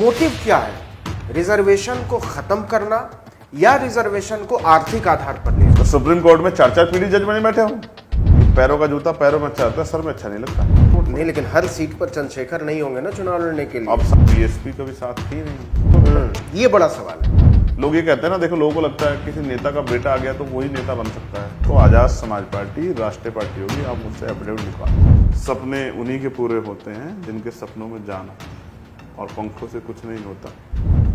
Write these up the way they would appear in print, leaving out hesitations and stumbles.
Motive क्या है, reservation को खत्म करना या रिजर्वेशन को आर्थिक आधार पर लेना? तो सुप्रीम कोर्ट में 4-4 पीढ़ी जज बने बैठे हूँ, पैरों का जूता पैरों में अच्छा आता है, सर में अच्छा नहीं लगता। नहीं, लेकिन हर सीट पर चंद्रशेखर नहीं होंगे ना चुनाव लड़ने के लिए। अब बीएसपी का भी साथ ही नहीं। ये बड़ा सवाल है। लोग ये कहते हैं ना, देखो लोगों को लगता है किसी नेता का बेटा आ गया तो वही नेता बन सकता है। तो आजाद समाज पार्टी राष्ट्रीय पार्टी होगी, आप मुझसे एफिडेविट लिखवा। सपने उन्हीं के पूरे होते हैं जिनके सपनों में जान हो, और पंखों से कुछ नहीं होता,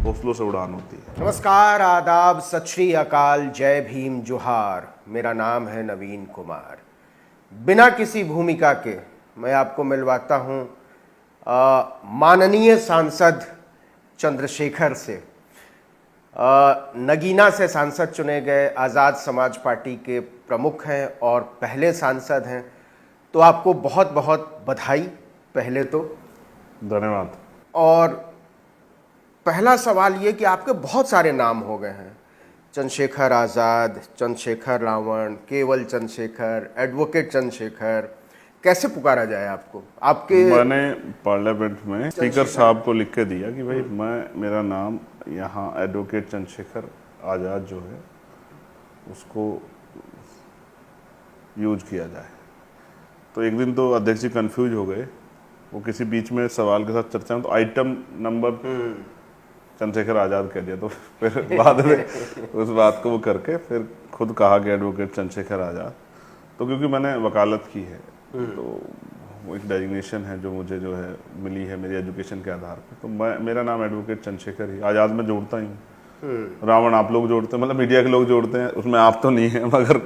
हौसलों से उड़ान होती है। नमस्कार, आदाब, सत श्री अकाल, जय भीम, जोहार। मेरा नाम है नवीन कुमार। बिना किसी भूमिका के मैं आपको मिलवाता हूँ माननीय सांसद चंद्रशेखर से। नगीना से सांसद चुने गए, आज़ाद समाज पार्टी के प्रमुख हैं और पहले सांसद हैं, तो आपको बहुत बहुत बधाई पहले तो। धन्यवाद। और पहला सवाल ये कि आपके बहुत सारे नाम हो गए हैं, चंद्रशेखर आज़ाद, चंद्रशेखर रावण, केवल चंद्रशेखर, एडवोकेट चंद्रशेखर, कैसे पुकारा जाए आपको? आपके मैंने पार्लियामेंट में स्पीकर साहब को लिख के दिया कि भाई मेरा नाम यहाँ एडवोकेट चंद्रशेखर आज़ाद जो है उसको यूज किया जाए। तो एक दिन तो अध्यक्ष जी कंफ्यूज हो गए, वो किसी बीच में सवाल के साथ चर्चा में तो आइटम नंबर चंद्रशेखर आज़ाद कह दिया, तो फिर बाद में उस बात को वो करके फिर खुद कहा कि एडवोकेट चंद्रशेखर आज़ाद। तो क्योंकि मैंने वकालत की है तो वो एक डेजिग्नेशन है जो मुझे जो है मिली है मेरी एजुकेशन के आधार पर, तो मेरा नाम एडवोकेट चंद्रशेखर ही। आज़ाद में जोड़ता ही हूँ, रावण आप लोग जोड़ते हैं, मतलब मीडिया के लोग जोड़ते हैं, उसमें आप तो नहीं है मगर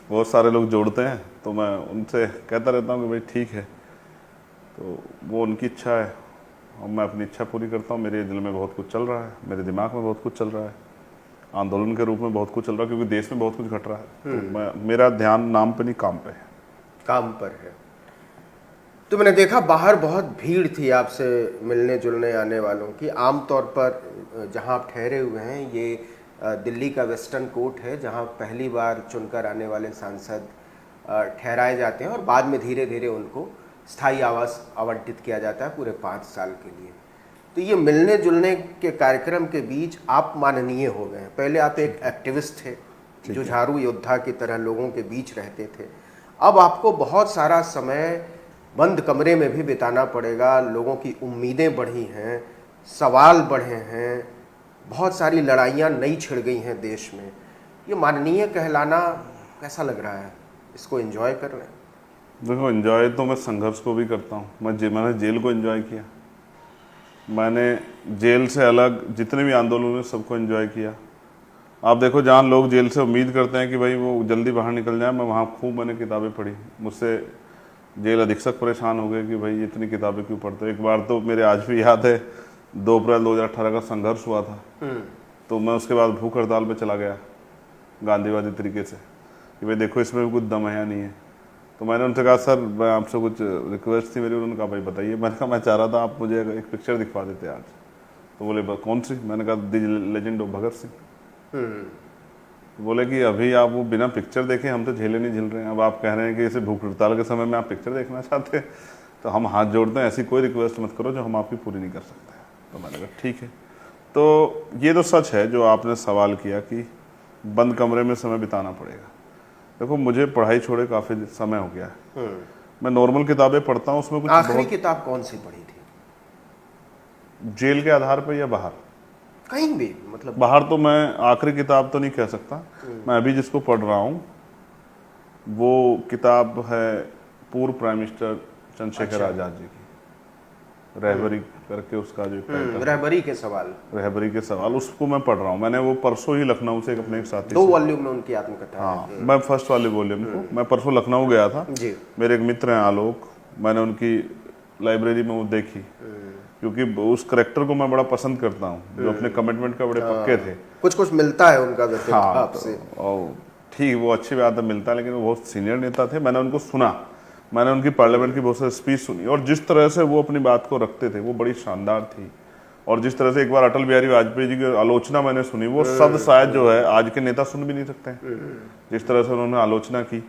बहुत सारे लोग जोड़ते हैं, तो मैं उनसे कहता रहता हूँ कि भाई ठीक है। तो वो उनकी इच्छा है और मैं अपनी इच्छा पूरी करता हूँ। मेरे दिल में बहुत कुछ चल रहा है, मेरे दिमाग में बहुत कुछ चल रहा है, आंदोलन के रूप में बहुत कुछ चल रहा है, क्योंकि देश में बहुत कुछ घट रहा है। तो मेरा ध्यान नाम पे नहीं काम पे है। काम पर है। तो मैंने देखा बाहर बहुत भीड़ थी आपसे मिलने जुलने आने वालों की। आमतौर पर जहां आप ठहरे हुए हैं ये दिल्ली का वेस्टर्न कोर्ट है, जहां पहली बार चुनकर आने वाले सांसद ठहराए जाते हैं और बाद में धीरे धीरे उनको स्थायी आवास आवंटित किया जाता है पूरे 5 साल के लिए। तो ये मिलने जुलने के कार्यक्रम के बीच आप माननीय हो गए हैं। पहले आप एक एक्टिविस्ट थे, जुझारू योद्धा की तरह लोगों के बीच रहते थे। अब आपको बहुत सारा समय बंद कमरे में भी बिताना पड़ेगा। लोगों की उम्मीदें बढ़ी हैं, सवाल बढ़े हैं, बहुत सारी लड़ाइयाँ नई छिड़ गई हैं देश में। ये माननीय कहलाना कैसा लग रहा है? इसको एंजॉय कर रहे हैं? देखो, एंजॉय तो मैं संघर्ष को भी करता हूँ। मैंने जेल को एंजॉय किया, मैंने जेल से अलग जितने भी आंदोलन हुए सबको एंजॉय किया। आप देखो, जहाँ लोग जेल से उम्मीद करते हैं कि भाई वो जल्दी बाहर निकल जाए, मैं वहाँ खूब मैंने किताबें पढ़ी। मुझसे जेल अधीक्षक परेशान हो गए कि भाई इतनी किताबें क्यों पढ़ते हो। एक बार तो मेरे आज भी याद है, 2 अप्रैल 2018 का संघर्ष हुआ था, तो मैं उसके बाद भूख हड़ताल पे चला गया गांधीवादी तरीके से कि भाई देखो इसमें भी कुछ दम है या नहीं है। तो मैंने उनसे कहा सर मैं आपसे कुछ रिक्वेस्ट थी मेरी। उन्होंने कहा भाई बताइए। मैंने कहा मैं चाह रहा था आप मुझे एक पिक्चर दिखवा देते आज। तो बोले कौन सी? मैंने कहा the legend of Bhagat Singh. बोले कि अभी आप वो बिना पिक्चर देखे हम तो झेले नहीं झेल रहे हैं, अब आप कह रहे हैं कि इसे भूख हड़ताल के समय में आप पिक्चर देखना चाहते हैं, तो हम हाथ जोड़ते हैं, ऐसी कोई रिक्वेस्ट मत करो जो हम आपकी पूरी नहीं कर सकते। तो मैंने कहा ठीक है। तो ये तो सच है जो आपने सवाल किया कि बंद कमरे में समय बिताना पड़ेगा। देखो, मुझे पढ़ाई छोड़े काफ़ी समय हो गया है। मैं नॉर्मल किताबें पढ़ता हूँ, उसमें कुछ आखिरी किताब कौन सी पढ़ी थी? जेल के आधार पर या बाहर? कहीं भी, मतलब बाहर तो मैं आखिरी किताब तो नहीं कह सकता। मैं अभी जिसको पढ़ रहा हूँ वो किताब है पूर्व प्राइम मिनिस्टर चंद्रशेखर आज़ाद जी की, रहबरी करके उसका जो टाइटल, रहबरी के सवाल, उसको मैं पढ़ रहा हूँ। मैंने वो परसों ही लखनऊ से अपने एक साथी 2 वॉल्यूम में उनकी आत्मकथा। हाँ, मैं फर्स्ट वाले वॉल्यूम को मैं परसों लखनऊ गया था जी। मेरे एक मित्र हैं आलोक, मैंने उनकी लाइब्रेरी में वो देखी, क्योंकि उस करेक्टर को मैं बड़ा पसंद करता हूँ, जो अपने कमिटमेंट का बड़े पक्के थे। कुछ मिलता है उनका व्यक्तित्व आपसे। ठीक, वो अच्छी बात है, मिलता है, लेकिन वो बहुत सीनियर नेता थे। मैंने उनको सुना, मैंने उनकी पार्लियामेंट की बहुत सारी स्पीच सुनी, और जिस तरह से वो अपनी बात को रखते थे वो बड़ी शानदार थी। और जिस तरह से एक बार अटल बिहारी वाजपेयी जी की आलोचना मैंने सुनी, वो शब्द शायद जो है आज के नेता सुन भी नहीं सकते हैं, जिस तरह से उन्होंने आलोचना की।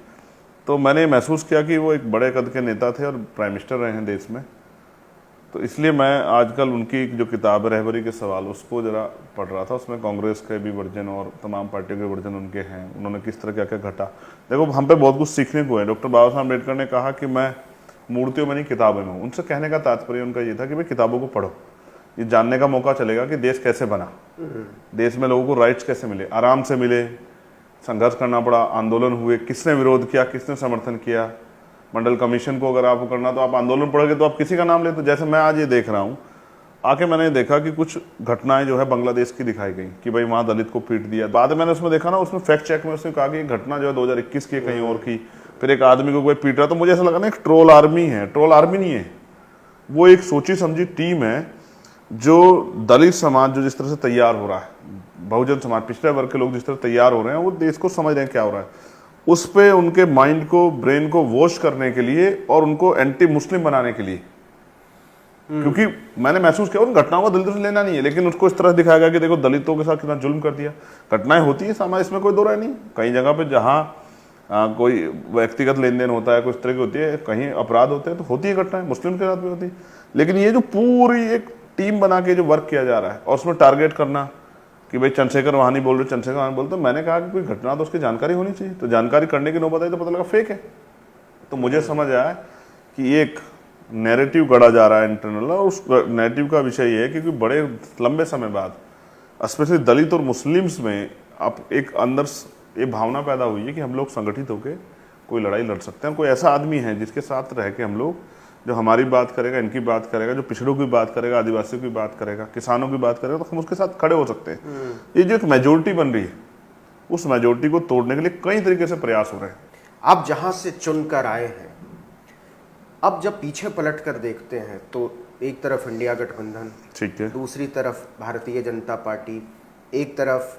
तो मैंने महसूस किया कि वो एक बड़े कद के नेता थे और प्राइम मिनिस्टर रहे हैं देश में, तो इसलिए मैं आजकल उनकी जो किताब है रहबरी के सवाल उसको ज़रा पढ़ रहा था। उसमें कांग्रेस के भी वर्जन और तमाम पार्टियों के वर्जन उनके हैं, उन्होंने किस तरह क्या क्या घटा। देखो हम पे बहुत कुछ सीखने को है। डॉक्टर बाबा साहब अम्बेडकर ने कहा कि मैं मूर्तियों में नहीं किताबों में हूँ। उनसे कहने का तात्पर्य उनका ये था कि भाई किताबों को पढ़ो, ये जानने का मौका चलेगा कि देश कैसे बना, देश में लोगों को राइट्स कैसे मिले, आराम से मिले, संघर्ष करना पड़ा, आंदोलन हुए, किसने विरोध किया, किसने समर्थन किया। मंडल कमीशन को अगर आपको करना तो आप आंदोलन पढ़ोगे तो आप किसी का नाम लेते। जैसे मैं आज ये देख रहा हूँ, आके मैंने देखा कि कुछ घटनाएं जो है बांग्लादेश की दिखाई गई कि भाई वहाँ दलित को पीट दिया। बाद में मैंने उसमें देखा ना, उसमें फैक्ट चेक में उसने कहा कि घटना जो है 2021 की कहीं और की, फिर एक आदमी को कोई पीट रहा। तो मुझे ऐसा लगा ना एक ट्रोल आर्मी है। ट्रोल आर्मी नहीं है, वो एक सोची समझी टीम है जो दलित समाज जो जिस तरह से तैयार हो रहा है, बहुजन समाज, पिछड़े वर्ग के लोग जिस तरह तैयार हो रहे हैं, वो देश को समझ रहे हैं क्या हो रहा है, उस पे उनके माइंड को, ब्रेन को वॉश करने के लिए और उनको एंटी मुस्लिम बनाने के लिए। क्योंकि मैंने महसूस किया उन घटनाओं को दलितों से लेना नहीं है, लेकिन उसको इस तरह दिखाया गया कि देखो दलितों के साथ कितना जुल्म कर दिया। घटनाएं होती है समाज, इसमें कोई दो राय नहीं। कई जगह पे जहाँ कोई व्यक्तिगत लेन देन होता है, कुछ तरह की होती है, कहीं अपराध होते हैं, तो होती है घटनाएं, मुस्लिम के साथ भी होती है। लेकिन ये जो पूरी एक टीम बना के जो वर्क किया जा रहा है और उसमें टारगेट करना कि भाई चंद्रशेखर वहाँ नहीं बोल रहे, चंद्रशेखर वहाँ बोलते, तो मैंने कहा कि कोई घटना तो उसकी जानकारी होनी चाहिए। तो जानकारी करने की नौबत आई तो पता लगा फेक है। तो मुझे समझ आया कि एक नैरेटिव गढ़ा जा रहा है इंटरनल, और उस नैरेटिव का विषय ये है कि बड़े लंबे समय बाद स्पेशली दलित और मुस्लिम्स में अब एक अंदर ये भावना पैदा हुई है कि हम लोग संगठित होकर कोई लड़ाई लड़ सकते हैं। कोई ऐसा आदमी है जिसके साथ रह के हम लोग, जो हमारी बात करेगा, इनकी बात करेगा, जो पिछड़ों की बात करेगा, आदिवासियों की बात करेगा, किसानों की बात करेगा, तो हम उसके साथ खड़े हो सकते हैं। ये जो एक मेजोरिटी बन रही है, उस मेजोरिटी को तोड़ने के लिए कई तरीके से प्रयास हो रहे हैं। आप जहां से चुनकर आए हैं, अब जब पीछे पलट कर देखते हैं तो एक तरफ इंडिया गठबंधन, ठीक है, दूसरी तरफ भारतीय जनता पार्टी, एक तरफ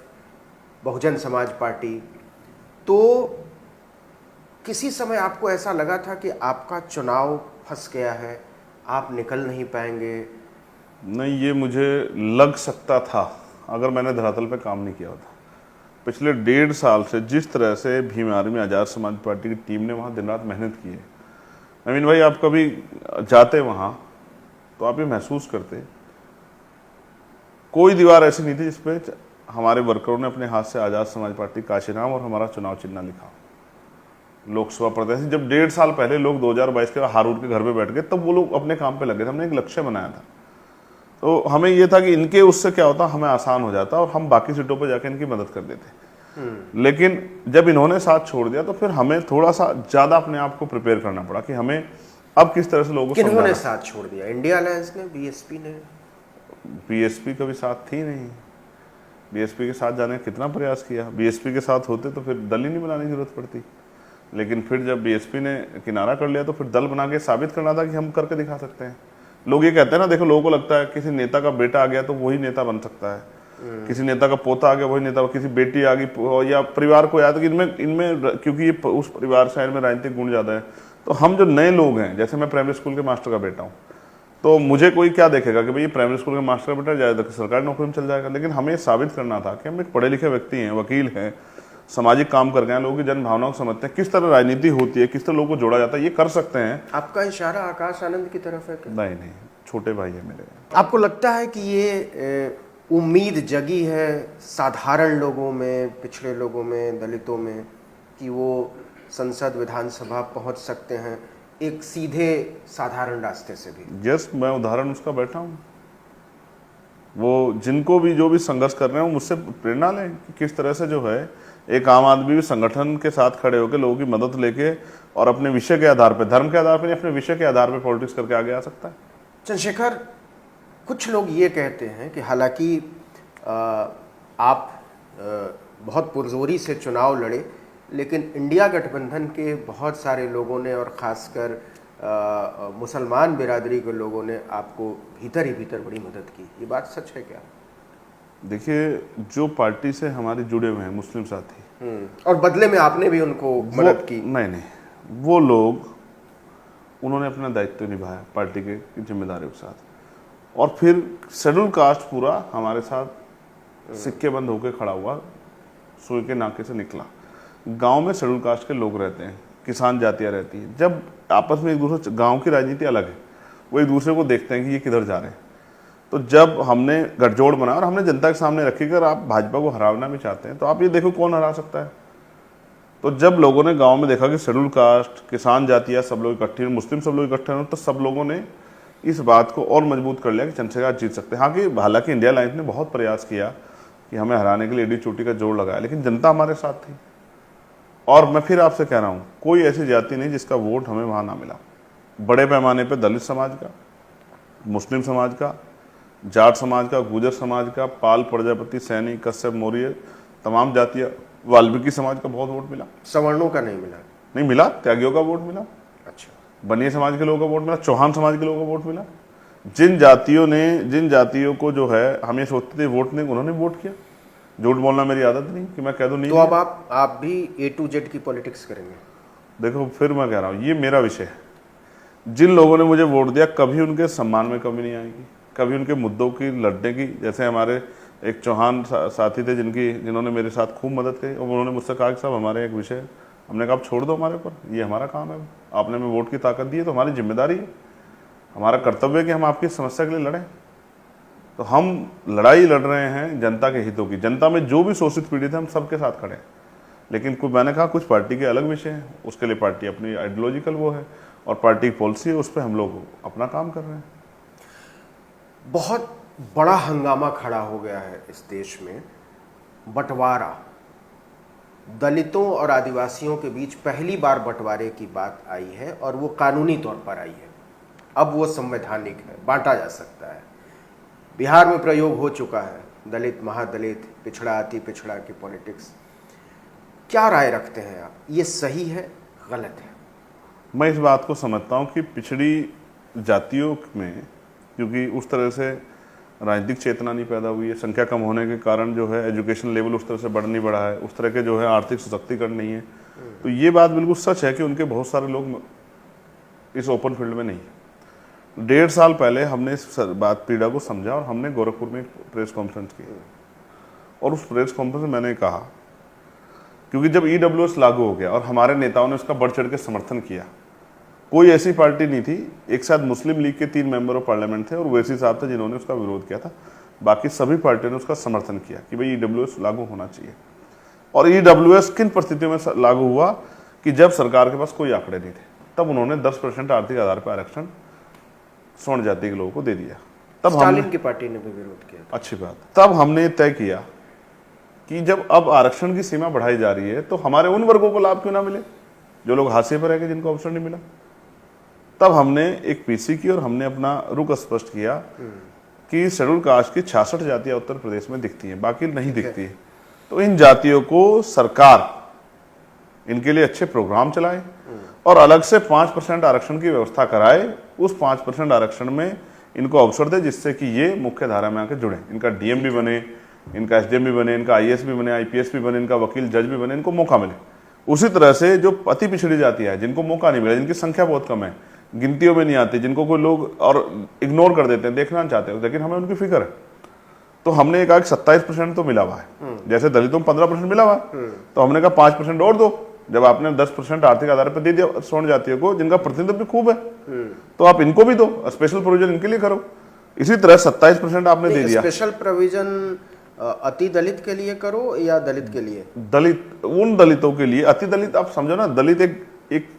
बहुजन समाज पार्टी, तो किसी समय आपको ऐसा लगा था कि आपका चुनाव फंस गया है, आप निकल नहीं पाएंगे? नहीं, ये मुझे लग सकता था अगर मैंने धरातल पे काम नहीं किया होता। पिछले 1.5 साल से जिस तरह से भीम आर्मी आज़ाद समाज पार्टी की टीम ने वहाँ दिन रात मेहनत की है, अमीन भाई आप कभी जाते वहाँ तो आप ये महसूस करते, कोई दीवार ऐसी नहीं थी जिसपे हमारे वर्करों ने अपने हाथ से आज़ाद समाज पार्टी काशीराम और हमारा चुनाव चिन्ह लिखा। लोकसभा प्रत्याशी जब 1.5 साल पहले लोग 2022 के हारून के घर पे बैठ गए, तब वो लोग अपने काम पे लगे थे। हमने एक लक्ष्य बनाया था, तो हमें ये था कि इनके उससे क्या होता, हमें आसान हो जाता और हम बाकी सीटों पर जाके इनकी मदद कर देते। लेकिन जब इन्होंने साथ छोड़ दिया तो फिर हमें थोड़ा सा ज्यादा अपने आप को प्रिपेयर करना पड़ा कि हमें अब किस तरह से लोगों को किन्होंने साथ छोड़ दिया? इंडिया अलायंस ने, बीएसपी ने? बीएसपी कभी साथ थी नहीं। बीएसपी के साथ जाने का कितना प्रयास किया, बीएसपी के साथ होते तो फिर दल ही नहीं बनाने की जरूरत पड़ती। लेकिन फिर जब बीएसपी ने किनारा कर लिया तो फिर दल बना के साबित करना था कि हम करके दिखा सकते हैं। लोग ये कहते हैं ना, देखो लोगों को लगता है किसी नेता का बेटा आ गया तो वही नेता बन सकता है, किसी नेता का पोता आ गया वही नेता, किसी बेटी आ गई या परिवार को याद, इनमें क्योंकि ये उस परिवार साइड में राजनीतिक गुण ज़्यादा है। तो हम जो नए लोग हैं, जैसे मैं प्राइमरी स्कूल के मास्टर का बेटा हूँ, तो मुझे कोई क्या देखेगा कि भाई ये प्राइमरी स्कूल के मास्टर का बेटा जाएगा तो सरकारी नौकरी में चल जाएगा। लेकिन हमें साबित करना था कि हम एक पढ़े लिखे व्यक्ति हैं, वकील हैं, सामाजिक काम कर गए हैं, लोगों की जन भावनाओं को समझते हैं, किस तरह राजनीति होती है, किस तरह लोगों को जोड़ा जाता है, ये कर सकते हैं। आपका इशारा आकाश आनंद की तरफ है क्या? नहीं, छोटे भाई है मेरे। आपको लगता है कि ये उम्मीद जगी है साधारण लोगों में, पिछड़े लोगों में, दलितों में, कि वो संसद विधानसभा पहुंच सकते हैं एक सीधे साधारण रास्ते से भी? यस, मैं उदाहरण उसका बैठा हूँ। वो जिनको भी जो भी संघर्ष कर रहे हैं वो मुझसे प्रेरणा लें कि किस तरह से जो है एक आम आदमी भी संगठन के साथ खड़े होकर लोगों की मदद लेके और अपने विषय के आधार पर, धर्म के आधार पर नहीं, अपने विषय के आधार पर पॉलिटिक्स करके आगे आ सकता है। चंद्रशेखर, कुछ लोग ये कहते हैं कि हालांकि आप बहुत पुरजोरी से चुनाव लड़े, लेकिन इंडिया गठबंधन के बहुत सारे लोगों ने और ख़ासकर मुसलमान बिरादरी के लोगों ने आपको भीतर ही भीतर बड़ी मदद की। ये बात सच है क्या? देखिए, जो पार्टी से हमारे जुड़े हुए हैं मुस्लिम साथी, और बदले में आपने भी उनको मदद की? नहीं, वो लोग, उन्होंने अपना दायित्व निभाया पार्टी के जिम्मेदारियों के साथ, और फिर शेड्यूल कास्ट पूरा हमारे साथ सिक्के बंद होकर खड़ा हुआ, सुई के नाके से निकला। गांव में शेड्यूल कास्ट के लोग रहते हैं, किसान जातियाँ रहती हैं, जब आपस में एक दूसरे, गांव की राजनीति अलग है, वो एक दूसरे को देखते हैं कि ये किधर जा रहे हैं। तो जब हमने गठजोड़ बनाया और हमने जनता के सामने रखी कि अगर आप भाजपा को हराना भी चाहते हैं तो आप ये देखो कौन हरा सकता है। तो जब लोगों ने गांव में देखा कि शेड्यूल कास्ट, किसान जातियाँ सब लोग इकट्ठे, मुस्लिम सब लोग इकट्ठे हैं, तो सब लोगों ने इस बात को और मजबूत कर लिया कि चंद्रशेखर जीत सकते हैं। हाँ कि हालांकि इंडिया अलायंस ने बहुत प्रयास किया कि हमें हराने के लिए एडी चोटी का जोड़ लगाया, लेकिन जनता हमारे साथ थी। और मैं फिर आपसे कह रहा हूँ, कोई ऐसी जाति नहीं जिसका वोट हमें वहाँ ना मिला। बड़े पैमाने पर दलित समाज का, मुस्लिम समाज का, जाट समाज का, गुजर समाज का, पाल, प्रजापति, सैनी, कश्यप, मौर्य, तमाम जातियाँ, वाल्मीकि समाज का बहुत वोट मिला। सवर्णों का नहीं मिला? नहीं मिला, त्यागियों का वोट मिला, अच्छा, बनिया समाज के लोगों का वोट मिला, चौहान समाज के लोगों का वोट मिला। जिन जातियों को जो है हम ये सोचते थे वोट नहीं, उन्होंने वोट किया। झूठ बोलना मेरी आदत नहीं कि मैं कह दूं नहीं। तो अब आप भी A to Z की पॉलिटिक्स करेंगे? देखो फिर मैं कह रहा हूँ, ये मेरा विषय है। जिन लोगों ने मुझे वोट दिया, कभी उनके सम्मान में कमी नहीं आएगी, कभी उनके मुद्दों की लड़ने की। जैसे हमारे एक चौहान साथी थे जिन्होंने मेरे साथ खूब मदद की, और उन्होंने मुझसे कहा कि साहब हमारे एक विषय है। हमने कहा आप छोड़ दो हमारे ऊपर, ये हमारा काम है, आपने हमें वोट की ताकत दी है तो हमारी जिम्मेदारी है, हमारा कर्तव्य है कि हम आपकी समस्या के लिए लड़ें। तो हम लड़ाई लड़ रहे हैं जनता के हितों की। जनता में जो भी शोषित पीड़ित है हम सबके साथ खड़े हैं। लेकिन मैंने कहा कुछ पार्टी के अलग विषय हैं, उसके लिए पार्टी अपनी आइडियोलॉजिकल वो है और पार्टी की पॉलिसी है, उस पर हम लोग अपना काम कर रहे हैं। बहुत बड़ा हंगामा खड़ा हो गया है इस देश में। बंटवारा, दलितों और आदिवासियों के बीच पहली बार बंटवारे की बात आई है और वो कानूनी तौर पर आई है। अब वो संवैधानिक है, बांटा जा सकता है। बिहार में प्रयोग हो चुका है, दलित, महादलित, पिछड़ा, अति पिछड़ा की पॉलिटिक्स। क्या राय रखते हैं आप, ये सही है, गलत है? मैं इस बात को समझता हूँ कि पिछड़ी जातियों में क्योंकि उस तरह से राजनीतिक चेतना नहीं पैदा हुई है, संख्या कम होने के कारण जो है एजुकेशन लेवल उस तरह से बढ़ नहीं बढ़ा है, उस तरह के जो है आर्थिक सशक्तिकरण नहीं है। तो ये बात बिल्कुल सच है कि उनके बहुत सारे लोग इस ओपन फील्ड में नहीं है। 1.5 साल पहले हमने इस बात पीड़ा को समझा और हमने गोरखपुर में एक प्रेस कॉन्फ्रेंस की, और उस प्रेस कॉन्फ्रेंस में मैंने कहा, क्योंकि जब EWS लागू हो गया और हमारे नेताओं ने उसका बढ़ चढ़ के समर्थन किया, कोई ऐसी पार्टी नहीं थी, एक साथ मुस्लिम लीग के 3 मेंबर ऑफ पार्लियामेंट थे और वैसी साहब थे जिन्होंने उसका विरोध किया था। बाकी सभी पार्टियों ने उसका समर्थन किया कि भाई EWS लागू होना चाहिए। और EWS किन परिस्थितियों में लागू हुआ कि जब सरकार के पास कोई आंकड़े नहीं थे, तब उन्होंने 10% आर्थिक आधार पर आरक्षण स्वर्ण जाति के लोगों को दे दिया। तब स्टालिन की पार्टी ने भी विरोध किया। अच्छी बात। तब हमने तय किया कि जब अब आरक्षण की सीमा बढ़ाई जा रही है तो हमारे उन वर्गों को लाभ क्यों ना मिले जो लोग हाशिए पर रह गए, जिनको अवसर नहीं मिला। तब हमने एक पीसी की और हमने अपना रुख स्पष्ट किया कि शेड्यूल कास्ट की 66 जातियां उत्तर प्रदेश में दिखती हैं, बाकी नहीं दिखती है। तो इन जातियों को सरकार इनके लिए अच्छे प्रोग्राम चलाए और अलग से 5% आरक्षण की व्यवस्था कराए। उस 5% आरक्षण में इनको अवसर दे जिससे कि ये मुख्य धारा में आके जुड़े, इनका डीएम भी बने, इनका एसडीएम भी बने, इनका आईएएस भी बने, आईपीएस भी बने, इनका वकील जज भी बने, इनको मौका मिले। उसी तरह से जो अति पिछड़ी जाति है, जिनको मौका नहीं मिला, जिनकी संख्या बहुत कम है, गिनतियों में नहीं आती, जिनको कोई लोग और इग्नोर कर देते हैं, देखना नहीं चाहते, लेकिन हमें उनकी फिक्र है। तो हमने कहा कि 27% तो मिला हुआ है, जैसे दलितों को 15% मिला हुआ, तो हमने कहा 5% और दो। जब आपने 10% आर्थिक आधार पर दे दिया स्वर्ण जातियों को, जिनका प्रतिनिधित्व भी खूब है, तो आप इनको भी दो, स्पेशल प्रोविजन इनके लिए करो। इसी तरह 27% आपने दे दिया। स्पेशल प्रोविजन अति दलित के लिए करो या दलित के लिए? दलित, उन दलितों के लिए। अति दलित आप समझो ना, दलित एक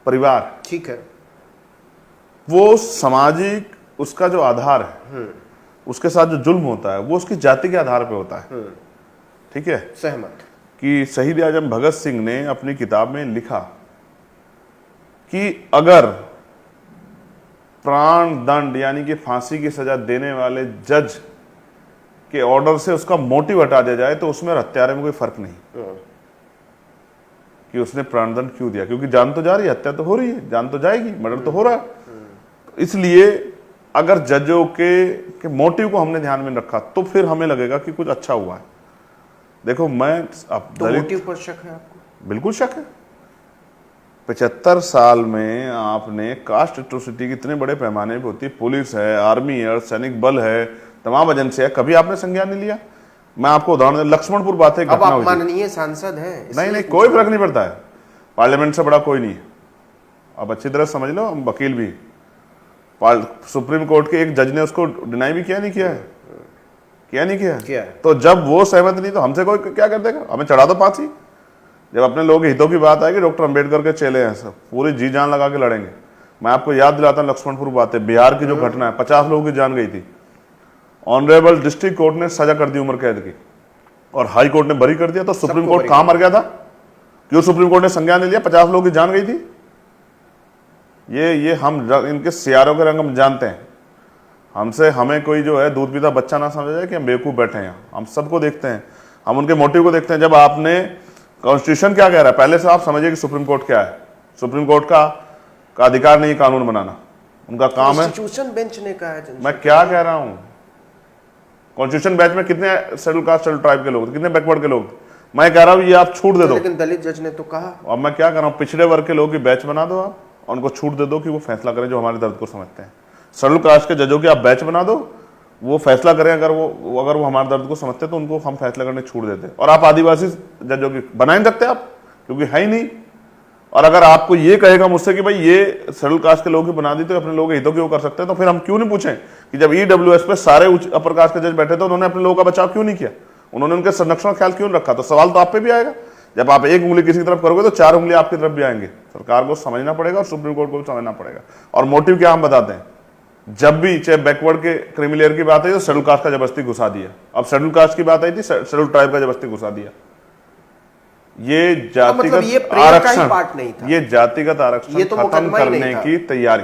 परिवार, ठीक है, वो सामाजिक उसका जो आधार है, उसके साथ जो जुल्म होता है वो उसकी जाति के आधार पे होता है। ठीक है, सहमत। कि शहीद आजम भगत सिंह ने अपनी किताब में लिखा कि अगर प्राण दंड यानी कि फांसी की सजा देने वाले जज के ऑर्डर से उसका मोटिव हटा दिया जाए तो उसमें हत्यारे में कोई फर्क नहीं कि उसने प्राणदंड क्यों दिया, क्योंकि जान तो जा रही है, हत्या तो हो रही है, जान तो जाएगी, मर्डर तो हो रहा है। इसलिए अगर जजों के मोटिव को हमने ध्यान में रखा तो फिर हमें लगेगा कि कुछ अच्छा हुआ है। देखो मैं तो मोटिव पर शक है आपको? बिल्कुल शक है। 75 साल में आपने कास्ट एट्रोसिटी की इतने बड़े पैमाने पर होती है, पुलिस है, आर्मी है, सैनिक बल है, तमाम एजेंसी है, कभी आपने संज्ञान नहीं लिया? मैं आपको उदाहरण, लक्ष्मणपुर बात है, अब आप माननीय सांसद हैं। नहीं, कोई फर्क नहीं पड़ता है, पार्लियामेंट से बड़ा कोई नहीं है। अब अच्छी तरह समझ लो, हम वकील भी। सुप्रीम कोर्ट के एक जज ने उसको डिनाई भी किया नहीं किया है, किया नहीं किया किया है। तो जब वो सहमत नहीं तो हमसे कोई क्या कर देगा, हमें चढ़ा दो फांसी। जब अपने लोगों के हितों की बात आएगी, डॉक्टर अंबेडकर के चेले हैं सब, पूरी जी जान लगा के लड़ेंगे। मैं आपको याद दिलाता हूं लक्ष्मणपुर बातें, बिहार की जो घटना है, 50 लोगों की जान गई थी, ऑनरेबल डिस्ट्रिक्ट कोर्ट ने सजा कर दी उम्र कैद की और हाई कोर्ट ने बरी कर दिया। तो सुप्रीम कोर्ट कहां मर गया था? क्यों सुप्रीम कोर्ट ने संज्ञान नहीं लिया? 50 लोगों की जान गई थी। ये हम इनके सियारों के रंग हम जानते हैं। हमसे हमें कोई जो है दूध पीता बच्चा ना समझ जाए कि हम बेवकूफ बैठे हैं। हम सबको देखते हैं, हम उनके मोटिव को देखते हैं। जब आपने कॉन्स्टिट्यूशन क्या कह रहा है, पहले से आप समझिए कि सुप्रीम कोर्ट क्या है। सुप्रीम कोर्ट का अधिकार नहीं कानून बनाना, उनका काम है। कॉन्स्टिट्यूशन बेंच ने कहा है। मैं क्या कह रहा हूं, कॉन्स्टिट्यूशन बेंच में कितने शेड्यूल कास्ट शेड्यूल ट्राइब के लोग थे, कितने बैकवर्ड के लोग थे? मैं कह रहा हूं ये आप छूट दे दो। लेकिन दलित जज ने तो कहा। और मैं क्या कर रहा हूं, पिछड़े वर्ग के लोगों की बैच बना दो आप, और उनको छूट दे दो कि वो फैसला करें जो हमारे दर्द को समझते हैं। शेड्यूल कास्ट के जजों की आप बैच बना दो, वो फैसला करें। अगर वो हमारे दर्द को समझते हैं तो उनको हम फैसला करने छूट देते हैं। और आप आदिवासी जजों की बना नहीं सकते आप, क्योंकि है ही नहीं। और अगर आपको ये कहेगा मुझसे कि भाई ये शेड्यूल कास्ट के लोग ही बना दी तो अपने लोगों के हितों की वो कर सकते हैं, तो फिर हम क्यों नहीं पूछें कि जब ईडब्ल्यूएस पे सारे अपर कास्ट के जज बैठे थे उन्होंने अपने लोगों का बचाव क्यों नहीं किया, उन्होंने उनके संरक्षण का ख्याल क्यों नहीं रखा? तो सवाल तो आप पे भी आएगा। जब आप एक उंगली किसी की तरफ करोगे तो 4 उंगली आपकी तरफ भी आएंगे। सरकार को समझना पड़ेगा और सुप्रीम कोर्ट को भी समझना पड़ेगा। और मोटिव क्या हम बताते हैं, जब भी चाहे बैकवर्ड के क्रिमिलेयर की बात आई तो शेड्यूल कास्ट का जबरदस्ती घुसा दिया। अब शेड्यूल कास्ट की बात आई थी, शेड्यूल ट्राइब का जबरदस्ती घुसा दिया। ये जातिगत आरक्षण पार्ट नहीं था, ये जातिगत आरक्षण तो खत्म करने की तैयारी।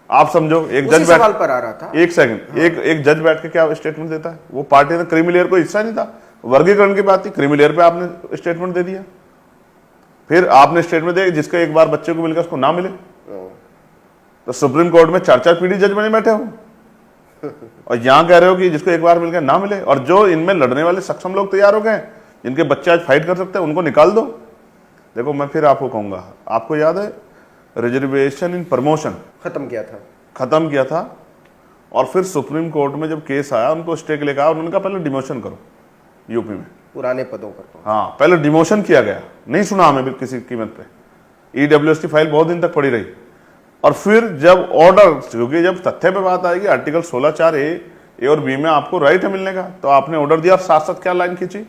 आप समझो, एक जज सवाल पर आ रहा था। एक सेकंड, एक जज बैठ के क्या स्टेटमेंट देता है? वो पार्टी ने क्रिमिलेयर को हिस्सा नहीं था, वर्गीकरण की बात थी, क्रिमिलेयर पे आपने स्टेटमेंट दे दिया। फिर आपने स्टेटमेंट दिया जिसका एक बार बच्चे को मिलकर उसको ना मिले। तो सुप्रीम कोर्ट में 4-4 पीढ़ी जज बने बैठे हो और यहां कह रहे हो कि जिसको एक बार मिलकर ना मिले। और जो इनमें लड़ने वाले सक्षम लोग तैयार हो गए, जिनके बच्चे आज फाइट कर सकते हैं, उनको निकाल दो। देखो मैं फिर आपको कहूंगा, आपको याद है रिजर्वेशन इन प्रमोशन खत्म किया था और फिर सुप्रीम कोर्ट में जब केस आया उनको स्टे के लिए कहा, उन्होंने कहा पहले डिमोशन करो यूपी में पुराने पदों पर। हाँ, पहले डिमोशन किया गया, नहीं सुना हमें भी किसी कीमत पे। ईडब्ल्यूएस की फाइल बहुत दिन तक पड़ी रही। और फिर जब ऑर्डर, क्योंकि जब तथ्य पे बात आएगी, आर्टिकल 16(4) ए और बी में आपको राइट है मिलने का, तो आपने ऑर्डर दिया। और साथ साथ क्या लाइन खींची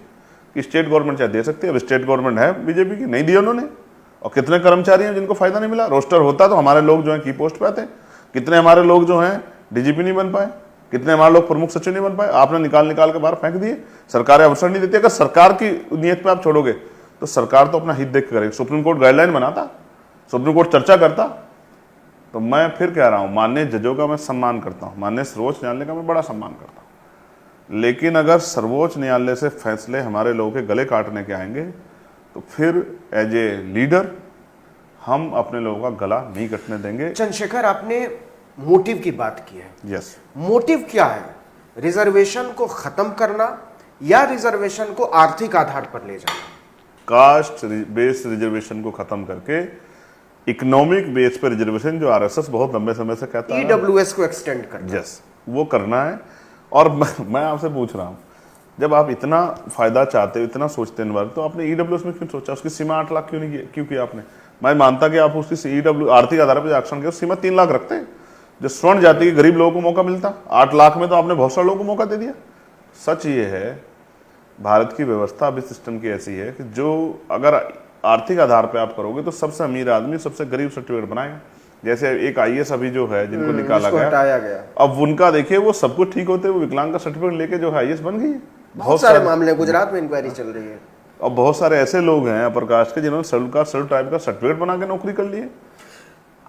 कि स्टेट गवर्नमेंट चाहे दे सकती है। अब स्टेट गवर्नमेंट है बीजेपी की, नहीं दिया उन्होंने। और कितने कर्मचारी हैं जिनको फायदा नहीं मिला? रोस्टर होता तो हमारे लोग जो हैं की पोस्ट पे आते। कितने हमारे लोग जो हैं डीजीपी नहीं बन पाए, कितने हमारे लोग प्रमुख सचिव नहीं बन पाए। आपने निकाल के बाहर फेंक दिए। सरकारें अवसर नहीं देती। अगर सरकार की नीयत पे आप छोड़ोगे तो सरकार तो अपना हित देख के करेगी। सुप्रीम कोर्ट गाइडलाइन बनाता, सुप्रीम कोर्ट चर्चा करता। तो मैं फिर कह रहा हूं, माननीय जजों का मैं सम्मान करता हूं, माननीय सर्वोच्च न्यायालय का मैं बड़ा सम्मान करता हूं, लेकिन अगर सर्वोच्च न्यायालय से फैसले हमारे लोगों के गले काटने के आएंगे तो फिर एज ए लीडर हम अपने लोगों का गला नहीं कटने देंगे। चंद्रशेखर, आपने मोटिव की बात की है। यस, मोटिव क्या है? रिजर्वेशन को खत्म करना या रिजर्वेशन को आर्थिक आधार पर ले जाना? कास्ट बेस्ड रिजर्वेशन को खत्म करके इकोनॉमिक बेस पर रिजर्वेशन, जो आरएसएस बहुत लंबे समय से कहता है, ईडब्ल्यूएस को एक्सटेंड करना। यस, वो करना है। और मैं आपसे पूछ रहा हूं, जब आप इतना फायदा चाहते हो, इतना सोचते हैं, तो आपने ईडब्ल्यूएस में क्यों सोचा? उसकी सीमा 8 लाख क्यों किया आपने? मैं मानता कि आप उसकी ईडब्ल्यू आर्थिक आधार पर आरक्षण की सीमा 3 लाख रखते हैं, जो स्वर्ण जाति के गरीब लोगों को मौका मिलता। 8 लाख में तो आपने बहुत सारे लोगों को मौका दे दिया। सच ये है, भारत की व्यवस्था अभी सिस्टम की ऐसी है कि जो अगर आर्थिक आधार पे आप करोगे तो सबसे अमीर आदमी सबसे गरीब सर्टिफिकेट बनाएगा। जैसे एक आईएएस अभी जो है जिनको निकाला गया, अब उनका देखिए वो सब कुछ ठीक होते, वो विकलांग का सर्टिफिकेट लेके जो है आईएएस बन गई है। बहुत सारे मामले गुजरात में इंक्वायरी चल रही है। और बहुत सारे ऐसे लोग हैं अपर कास्ट के जिन्होंने शेड्यूल कास्ट शेड्यूल ट्राइब का सर्टिफिकेट बना के नौकरी कर ली है।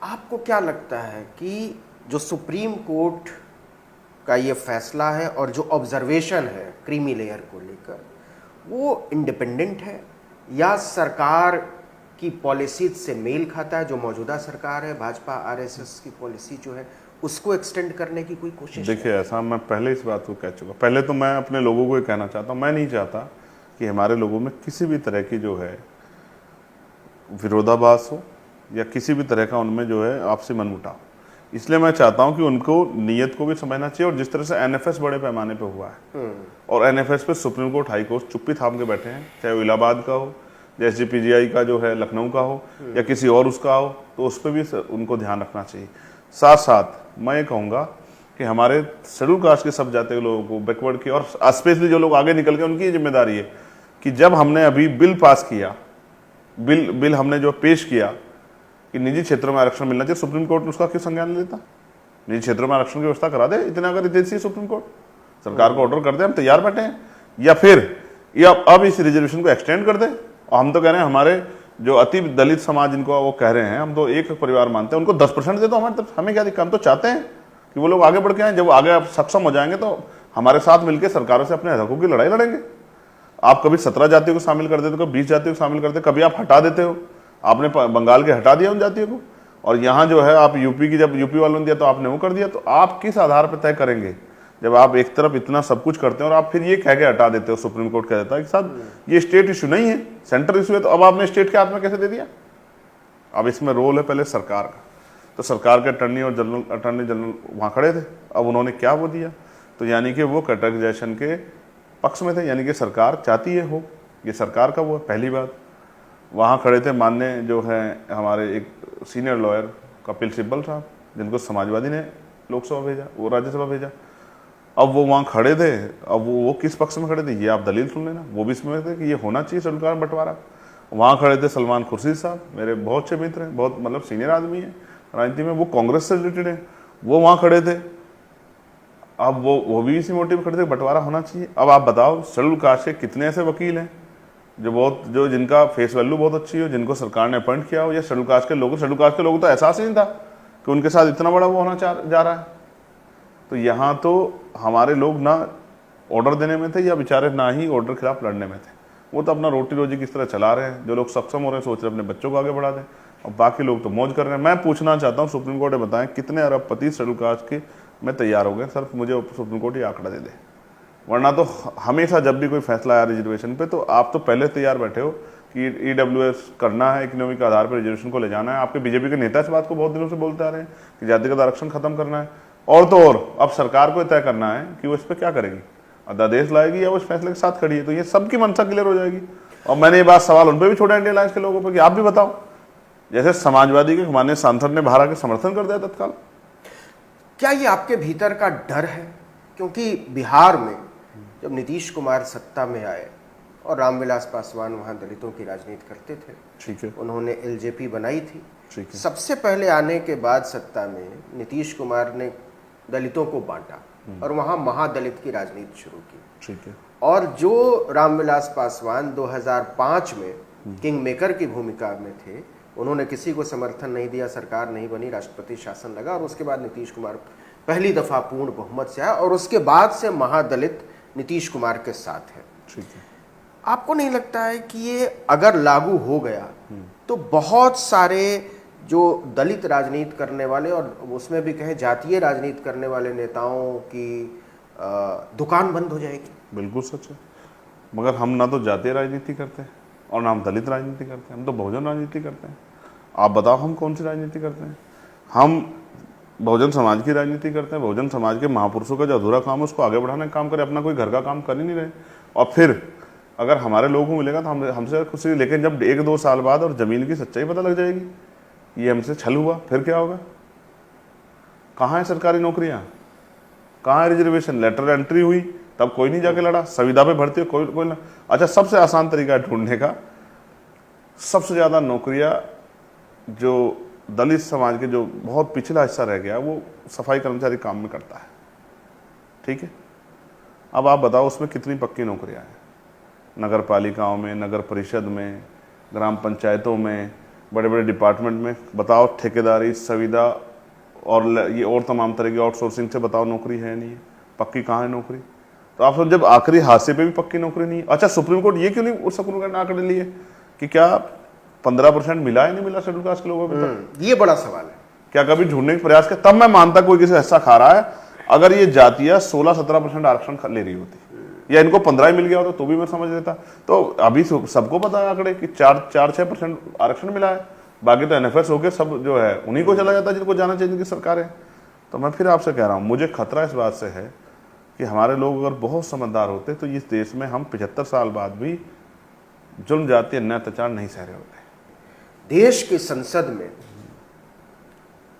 आपको क्या लगता है कि जो सुप्रीम कोर्ट का ये फैसला है और जो ऑब्जर्वेशन है क्रीमी लेयर को लेकर, वो इंडिपेंडेंट है या सरकार की पॉलिसी से मेल खाता है? जो मौजूदा सरकार है, भाजपा आरएसएस की पॉलिसी जो है, उसको एक्सटेंड करने की कोई कोशिश? देखिए, ऐसा मैं पहले इस बात को कह चुका। पहले तो मैं अपने लोगों को ये कहना चाहता हूँ, मैं नहीं चाहता कि हमारे लोगों में किसी भी तरह की जो है विरोधाभास हो या किसी भी तरह का उनमें जो है आपसी मनमुटाव। इसलिए मैं चाहता हूं कि उनको नीयत को भी समझना चाहिए। और जिस तरह से एनएफएस बड़े पैमाने पे हुआ है और एनएफएस पे सुप्रीम कोर्ट हाई कोर्ट चुप्पी थाम के बैठे हैं, चाहे वो इलाहाबाद का हो, जैसे एसजीपीजीआई का जो है लखनऊ का हो या किसी और उसका हो, तो उस पर भी उनको ध्यान रखना चाहिए। साथ साथ मैं ये कहूँगा कि हमारे शेड्यूल कास्ट के सब जाति के लोगों को, बैकवर्ड के और स्पेशली जो लोग आगे निकल गए, उनकी जिम्मेदारी है कि जब हमने अभी बिल पास किया, बिल हमने जो पेश किया कि निजी क्षेत्रों में आरक्षण मिलना चाहिए, सुप्रीम कोर्ट ने उसका क्यों संज्ञान नहीं लेता? निजी क्षेत्रों में आरक्षण की व्यवस्था करा दे, इतना अगर देती सुप्रीम कोर्ट, सरकार को ऑर्डर कर दे, हम तैयार बैठे हैं। या फिर या अब इस रिजर्वेशन को एक्सटेंड कर दे। और हम तो कह रहे हैं हमारे जो अति दलित समाज जिनको वो कह रहे हैं, हम तो एक परिवार मानते हैं, उनको 10% दे दो, हमारे तरफ हमें क्या दिक्कत? हम तो चाहते हैं कि वो लोग आगे बढ़ के आए। जब आगे आप सक्षम हो जाएंगे तो हमारे साथ मिलकर सरकारों से अपने हकों की लड़ाई लड़ेंगे। आप कभी 17 जातियों को शामिल कर देते हो, कभी 20 जातियों को शामिल करते, कभी आप हटा देते हो। आपने बंगाल के हटा दिया उन जातियों को, और यहाँ जो है आप यूपी की, जब यूपी वालों ने दिया तो आपने वो कर दिया। तो आप किस आधार पर तय करेंगे जब आप एक तरफ इतना सब कुछ करते हैं और आप फिर ये कह के हटा देते हो? सुप्रीम कोर्ट कह देता है कि साहब ये स्टेट इशू नहीं है, सेंट्रल इशू है, तो अब आपने स्टेट के हाथ में कैसे दे दिया? अब इसमें रोल है पहले सरकार का। तो सरकार के अटर्नी जनरल वहाँ खड़े थे, अब उन्होंने क्या वो दिया? तो यानी कि वो कैटेगराइजेशन के पक्ष में थे, यानी कि सरकार चाहती है हो, ये सरकार का वो है। पहली बात, वहाँ खड़े थे माननीय जो है हमारे एक सीनियर लॉयर कपिल सिब्बल साहब, जिनको समाजवादी ने लोकसभा भेजा, वो राज्यसभा भेजा। अब वो वहाँ खड़े थे, अब वो किस पक्ष में खड़े थे ये आप दलील सुन लेना। वो भी इसमें थे कि ये होना चाहिए शेड्यूल कास्ट बंटवारा। वहाँ खड़े थे सलमान खुर्शीद साहब, मेरे बहुत अच्छे मित्र हैं, बहुत मतलब सीनियर आदमी है राजनीति में, वो कांग्रेस से रिलेटेड है, वो वहाँ खड़े थे। अब वो भी इसी मोटिव खड़े थे, बंटवारा होना चाहिए। अब आप बताओ शेड्यूल कास्ट के कितने ऐसे वकील हैं जो जिनका फेस वैल्यू बहुत अच्छी हो, जिनको सरकार ने अपॉइंट किया हो, या शेड्यूल कास्ट के लोगों तो एहसास ही नहीं था कि उनके साथ इतना बड़ा वो होना जा रहा है। तो यहाँ तो हमारे लोग ना ऑर्डर देने में थे, या बेचारे ना ही ऑर्डर के खिलाफ लड़ने में थे। वो तो अपना रोटी रोजी किस तरह चला रहे हैं। जो लोग सक्षम हो रहे हैं सोच रहे हैं अपने बच्चों को आगे बढ़ा दें, और बाकी लोग तो मौज कर रहे हैं। मैं पूछना चाहता हूँ सुप्रीम कोर्ट ने बताएं कितने अरबपति शेड्यूल कास्ट के मैं तैयार हो गए, सर मुझे सुप्रीम कोर्ट ये आंकड़ा दे दे। वरना तो हमेशा जब भी कोई फैसला आया रिजर्वेशन पे, तो आप तो पहले तैयार बैठे हो कि EWS करना है, इकोनॉमिक के आधार पर रिजर्वेशन को ले जाना है। आपके बीजेपी के नेता इस बात को बहुत दिनों से बोलते आ रहे हैं कि जातिगत आरक्षण खत्म करना है। और तो और अब सरकार को तय करना है कि वो इस पर क्या करेगी, अध्यादेश लाएगी या वो इस फैसले के साथ खड़ी है। तो ये सबकी मंशा क्लियर हो जाएगी। और मैंने ये बात सवाल उन पर भी छोड़ा, इंडिया अलायंस के लोगों पर, कि आप भी बताओ। जैसे समाजवादी के माननीय सांसद ने बाहर आके समर्थन कर दिया तत्काल। क्या ये आपके भीतर का डर है? क्योंकि बिहार में जब नीतीश कुमार सत्ता में आए और रामविलास पासवान वहाँ दलितों की राजनीति करते थे, ठीक है, उन्होंने LJP बनाई थी। ठीक है, सबसे पहले आने के बाद सत्ता में नीतीश कुमार ने दलितों को बांटा और वहाँ महादलित की राजनीति शुरू की। ठीक है। और जो रामविलास पासवान 2005 में किंग मेकर की भूमिका में थे, उन्होंने किसी को समर्थन नहीं दिया, सरकार नहीं बनी, राष्ट्रपति शासन लगा, और उसके बाद नीतीश कुमार पहली दफा पूर्ण बहुमत से आया, और उसके बाद से महादलित नीतीश कुमार के साथ है। ठीक है। आपको नहीं लगता है कि ये अगर लागू हो गया तो बहुत सारे जो दलित राजनीति करने वाले, और उसमें भी कहें जातीय राजनीति करने वाले नेताओं की दुकान बंद हो जाएगी? बिल्कुल सच है। मगर हम ना तो जातीय राजनीति करते हैं और ना हम दलित राजनीति करते हैं, हम तो बहुजन राजनीति करते हैं। आप बताओ हम कौन सी राजनीति करते हैं? हम बहुजन समाज की राजनीति करते हैं। बहुजन समाज के महापुरुषों का जो अधूरा काम है उसको आगे बढ़ाने का काम करें, अपना कोई घर का काम कर ही नहीं रहे। और फिर अगर हमारे लोगों को मिलेगा तो हमसे खुशी, लेकिन जब 1-2 साल बाद और ज़मीन की सच्चाई पता लग जाएगी, ये हमसे छल हुआ, फिर क्या होगा? कहाँ है सरकारी नौकरियाँ, कहाँ है रिजर्वेशन? लेटर एंट्री हुई तब कोई नहीं जाके लड़ा, संविदा पे भर्ती हो कोई ना। अच्छा, सबसे आसान तरीका है ढूंढने का, सबसे ज़्यादा नौकरियाँ जो दलित समाज के जो बहुत पिछला हिस्सा रह गया वो सफाई कर्मचारी काम में करता है। ठीक है, अब आप बताओ उसमें कितनी पक्की नौकरियाँ हैं? नगर पालिकाओं में, नगर परिषद में, ग्राम पंचायतों में, बड़े बड़े डिपार्टमेंट में बताओ, ठेकेदारी, संविदा और ये और तमाम तरह की आउटसोर्सिंग से बताओ नौकरी है नहीं है, पक्की कहाँ है नौकरी? तो आप सब जब आखिरी हादसे पे भी पक्की नौकरी नहीं है। अच्छा, सुप्रीम कोर्ट ये क्यों नहीं उस सुप्रीम कोर्ट ने आंकड़े लिए कि क्या 15% मिला है नहीं मिला शेड्यूल कास्ट के लोगों को? ये बड़ा सवाल है। क्या कभी ढूंढने का प्रयास किया? तब मैं मानता कोई किसी हिस्सा खा रहा है। अगर ये जातियां 16-17% आरक्षण ले रही होती या इनको 15 ही मिल गया होता तो भी मैं समझ लेता। तो अभी सबको पता है आंकड़े कि 4-6% आरक्षण मिला है, बाकी तो NFS होकर सब जो है उन्हीं को चला जाता है जिनको जाना चाहिए, जिनकी सरकार है। तो मैं फिर आपसे कह रहा हूँ, मुझे खतरा इस बात से है कि हमारे लोग अगर बहुत समझदार होते तो इस देश में हम 75 साल बाद भी जुल्म जातीय अन्याय अत्याचार नहीं सह रहे होते। देश की संसद में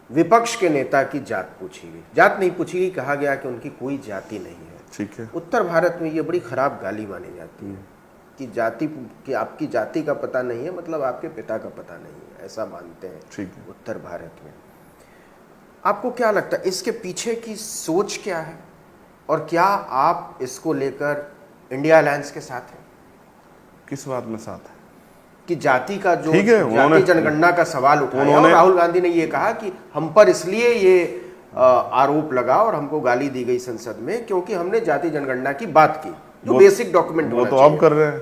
विपक्ष के नेता की जात पूछी गई, जात नहीं पूछी गई, कहा गया कि उनकी कोई जाति नहीं है। ठीक है। उत्तर भारत में ये बड़ी खराब गाली मानी जाती है कि जाति, कि आपकी जाति का पता नहीं है मतलब आपके पिता का पता नहीं है, ऐसा मानते हैं। ठीक है। उत्तर भारत में आपको क्या लगता है इसके पीछे की सोच क्या है, और क्या आप इसको लेकर इंडिया अलायंस के साथ हैं? किस बात में साथ है? कि जाति का जो ठीक है, जाति जनगणना का सवाल उठाया और राहुल गांधी ने ये कहा कि हम पर इसलिए ये आरोप लगा और हमको गाली दी गई संसद में क्योंकि हमने जाति जनगणना की बात की, जो बेसिक डॉक्यूमेंट वो तो अब कर रहे हैं।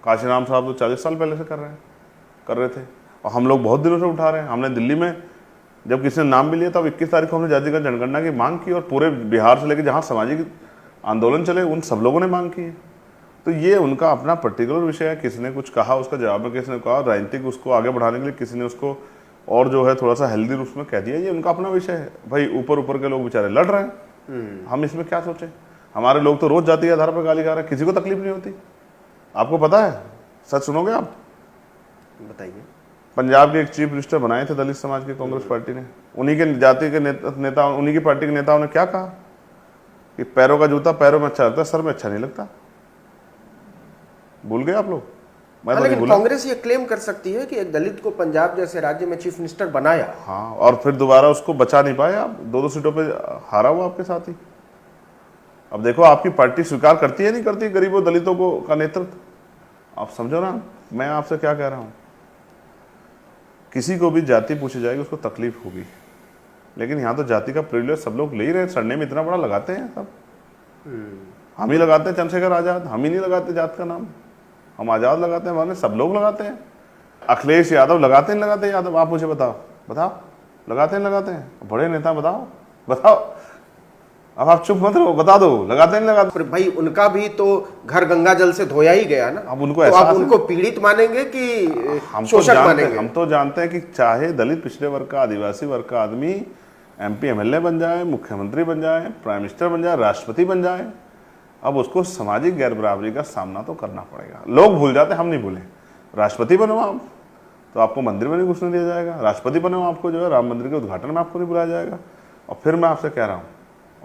काशीराम साहब तो 40 साल पहले से कर रहे थे, और हम लोग बहुत दिनों से उठा रहे हैं। हमने दिल्ली में जब किसी ने नाम भी लिया तब 21 तारीख को हमने जाति का जनगणना की मांग की, और पूरे बिहार से लेकर जहाँ सामाजिक आंदोलन चले उन सब लोगों ने मांग की है। तो ये उनका अपना पर्टिकुलर विषय है। किसी ने कुछ कहा, उसका जवाब में किसी ने कहा, राजनीतिक उसको आगे बढ़ाने के लिए किसी ने उसको और जो है थोड़ा सा हेल्दी रूप में कह दिया, ये उनका अपना विषय है। भाई ऊपर ऊपर के लोग बेचारे लड़ रहे हैं, हम इसमें क्या सोचें? हमारे लोग तो रोज जाति के आधार पर गाली खा रहे हैं, किसी को तकलीफ नहीं होती। आपको पता है, सच सुनोगे आप? बताइए। पंजाब के एक चीफ मिनिस्टर बनाए थे दलित समाज की कांग्रेस पार्टी ने, उन्हीं के जाति के नेता उन्हीं की पार्टी के नेताओं ने क्या कहा कि पैरों का जूता पैरों में अच्छा लगता है, सर में अच्छा नहीं लगता। भूल गए आप लोग? मैं तो नहीं लेकिन भूला। कांग्रेस ये क्लेम कर सकती है कि एक दलित को पंजाब जैसे राज्य में चीफ मिनिस्टर बनाया। हाँ, और फिर दोबारा उसको बचा नहीं पाए आप, 2-2 सीटों पे हारा हुआ आपके साथ ही। अब देखो आपकी पार्टी स्वीकार करती है नहीं करती गरीबों दलितों को का नेतृत्व। आप समझो ना मैं आपसे क्या कह रहा हूं। किसी को भी जाति पूछी जाएगी उसको तकलीफ होगी, लेकिन यहाँ तो जाति का प्रिविलेज सब लोग ले ही रहे। सरनेम इतना बड़ा लगाते हैं सब, हम ही लगाते हैं चंद्रशेखर आजाद, हम ही नहीं लगाते जात का नाम। हम आजाद लगाते हैं, माने सब लोग लगाते हैं। अखिलेश यादव लगाते हैं लगाते हैं यादव? आप मुझे बताओ लगाते हैं? बड़े नेता बताओ। अब आप चुप मत रहो, बता दो लगाते हैं लगाते। पर भाई उनका भी तो घर गंगा जल से धोया ही गया ना। अब उनको तो आप उनको पीड़ित मानेंगे कि शोषक मानेंगे? हम तो जानते हैं कि चाहे दलित पिछड़े वर्ग का, आदिवासी वर्ग का आदमी MP MLA बन जाए, मुख्यमंत्री बन जाए, प्राइम मिनिस्टर बन जाए, राष्ट्रपति बन जाए, अब उसको सामाजिक गैर बराबरी का सामना तो करना पड़ेगा। लोग भूल जाते, हम नहीं भूले। राष्ट्रपति बनो आप तो आपको मंदिर में नहीं घुसने दिया जाएगा, राष्ट्रपति बनो आपको जो है राम मंदिर के उद्घाटन में आपको नहीं बुलाया जाएगा। और फिर मैं आपसे कह रहा हूँ,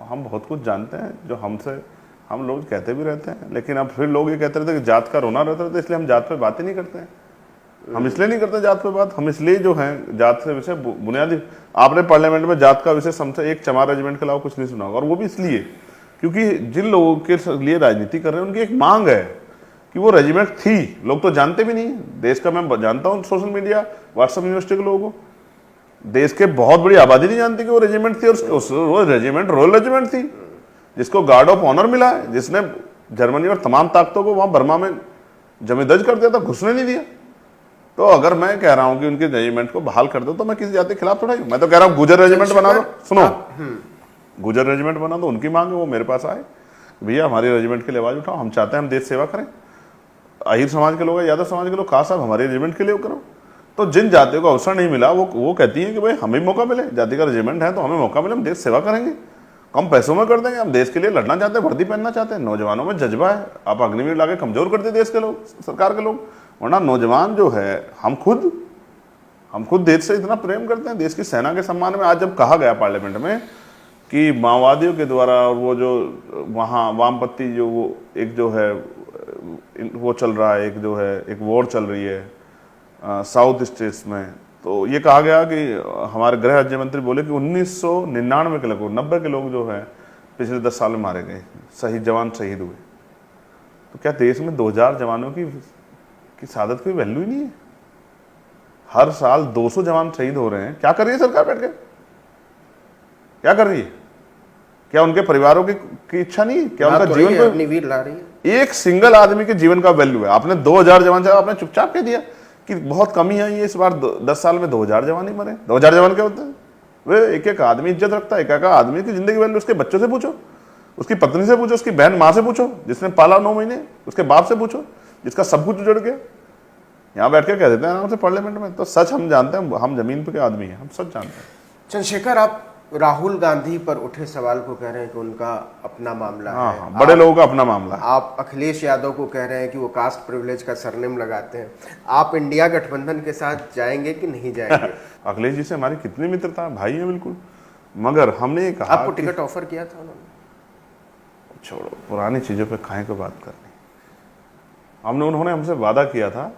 हम बहुत कुछ जानते हैं जो हम लोग कहते भी रहते हैं, लेकिन अब फिर लोग ये कहते रहते हैं कि जात का रोना रहता है, तो इसलिए हम जात पे बात ही नहीं करते हैं। हम इसलिए नहीं करते जात पे बात, हम इसलिए जो है जात से विषय बुनियादी, आपने पार्लियामेंट में जात का विषय समझे एक चमार रेजिमेंट के अलावा कुछ नहीं सुना होगा। और वो भी इसलिए क्योंकि जिन लोगों के लिए राजनीति कर रहे हैं उनकी एक मांग है कि वो रेजिमेंट थी। लोग तो जानते भी नहीं, देश का मैं जानता हूँ सोशल मीडिया व्हाट्सएप यूनिवर्सिटी के लोगों को, देश के बहुत बड़ी आबादी नहीं जानती कि वो रेजिमेंट थी, और वो रेजिमेंट रॉयल रेजिमेंट थी जिसको गार्ड ऑफ ऑनर मिला है, जिसने जर्मनी और तमाम ताकतों को वहां बर्मा में जमींदर्ज कर दिया था, घुसने नहीं दिया। तो अगर मैं कह रहा हूं कि उनके रेजिमेंट को बहाल कर दो तो मैं किसी जाति के खिलाफ थोड़ा ही। मैं तो कह रहा हूं गुजर रेजिमेंट बना दो। सुनो, गुजर रेजिमेंट बना दो, उनकी मांग है, वो मेरे पास आए, भैया हमारे रेजिमेंट के लिए आवाज उठाओ, हम चाहते हैं हम देश सेवा करें। अहिर समाज के लोग, यादव समाज के लोग, कहा साहब हमारे रेजिमेंट के लिए करो। तो जिन जातियों को अवसर नहीं मिला वो कहती है कि भाई हमें मौका मिले, जाति का रेजिमेंट है तो हमें मौका मिले, हम देश सेवा करेंगे, कम पैसों में कर देंगे, हम देश के लिए लड़ना चाहते हैं, वर्दी पहनना चाहते हैं। नौजवानों में जज्बा है, आप अग्निवीर लाके कमजोर कर दिए देश के लोग, सरकार के लोग। वरना नौजवान जो है, हम खुद देश से इतना प्रेम करते हैं, देश की सेना के सम्मान में। आज जब कहा गया पार्लियामेंट में कि माओवादियों के द्वारा वो जो वहाँ वामपंथी जो वो एक जो है वो चल रहा है, एक जो है एक वॉर चल रही है साउथ स्टेट्स में, तो ये कहा गया कि हमारे गृह राज्य मंत्री बोले कि 1999 के लोग, 90 के लोग जो है पिछले 10 साल में मारे गए, जवान शहीद हुए। तो क्या देश में 2000 जवानों की शहादत की वैल्यू ही नहीं है? हर साल 200 जवान शहीद हो रहे हैं। क्या कर रही है सरकार बैठ के? क्या कर रही है? क्या उनके परिवारों की इच्छा नहीं है? क्या उनका जीवन को अग्निवीर ला रही है? एक सिंगल आदमी के जीवन का वैल्यू है। आपने 2000 जवान, आपने चुपचाप कह दिया कि बहुत कमी है ये, इस बार 10 साल में 2000 जवान ही मरे। 2000 जवान क्या होता है? वे एक आदमी इज्जत रखता है, एक आदमी की जिंदगी वैल्यू उसके बच्चों से पूछो, उसकी पत्नी से पूछो, उसकी बहन माँ से पूछो जिसने पाला 9 महीने, उसके बाप से पूछो जिसका सब कुछ उजड़ गया। यहाँ बैठ के कह देते हैं आराम से पार्लियामेंट में। तो सच हम जानते हैं, हम जमीन पे के आदमी हैं, हम सच जानते हैं। चंद्रशेखर, आप राहुल गांधी पर उठे सवाल को कह रहे हैं कि उनका अपना मामला हाँ है। हाँ, बड़े लोगों का अपना मामला है। आप अखिलेश यादव को कह रहे हैं कि वो कास्ट प्रिविलेज का सरनेम लगाते हैं। आप इंडिया गठबंधन के साथ जाएंगे कि नहीं जाएंगे? अखिलेश जी से हमारी कितनी मित्रता है, भाई है बिल्कुल। मगर हमने ये कहा आपको टिकट ऑफर किया था उन्होंने? छोड़ो, पुरानी चीज़ों पे काहे को बात करनी। उन्होंने हमसे वादा किया था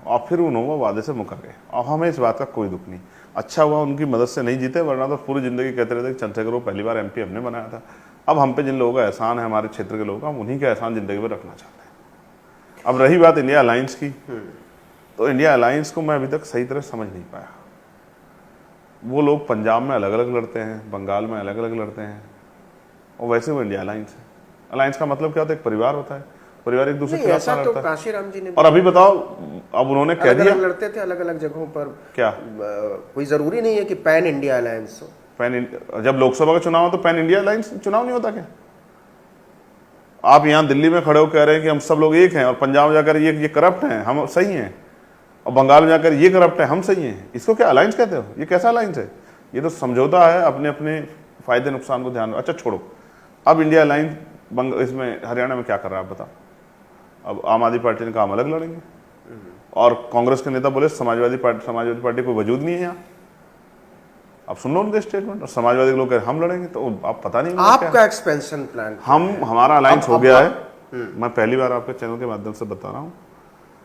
और फिर उन्होंने वादे से मुकर गए, और हमें इस बात का कोई दुख नहीं। अच्छा हुआ उनकी मदद से नहीं जीते, वरना तो पूरी जिंदगी कहते रहते कि चंद्रशेखर को पहली बार एमपी हमने बनाया था। अब हम पे जिन लोगों का एहसान है, हमारे क्षेत्र के लोगों का, हम उन्हीं का एहसान जिंदगी में रखना चाहते हैं। अब रही बात इंडिया अलायंस की, तो इंडिया अलायंस को मैं अभी तक सही तरह समझ नहीं पाया। वो लोग पंजाब में अलग अलग लड़ते हैं, बंगाल में अलग अलग लड़ते हैं, और वैसे वो इंडिया अलायंस है। अलायंस का मतलब क्या होता है? एक परिवार होता है, परिवार एक दूसरे के खिलाफ ऐसा तो लड़ता है। काशीराम जी ने और अभी बताओ, अब उन्होंने कह दिया लड़ते थे अलग अलग जगहों पर। क्या कोई जरूरी नहीं है कि पैन इंडिया अलायंस हो। जब लोकसभा का चुनाव हो तो पैन इंडिया अलायंस चुनाव नहीं होता क्या? आप यहाँ दिल्ली में खड़े हो कह रहे हैं कि हम सब लोग एक हैं, और पंजाब में जाकर ये करप्ट हैं, हम सही हैं, और बंगाल में जाकर ये करप्ट है, हम सही हैं। इसको क्या अलायंस कहते हो? ये कैसा अलायंस है? ये तो समझौता है, अपने अपने फायदे नुकसान को ध्यान में। अच्छा छोड़ो, अब इंडिया अलायंस इसमें हरियाणा में क्या कर रहा है आप बताओ? अब आम आदमी पार्टी ने कहा हम अलग लड़ेंगे, और कांग्रेस के नेता बोले समाजवादी पार्टी कोई वजूद नहीं है यहाँ। अब सुन लो उनके स्टेटमेंट, और समाजवादी लोग कह रहे हम लड़ेंगे, तो आप पता नहीं आपका एक्सपेंशन प्लान। हमारा अलायंस हो गया है। मैं पहली बार आपके चैनल के माध्यम से बता रहा हूँ,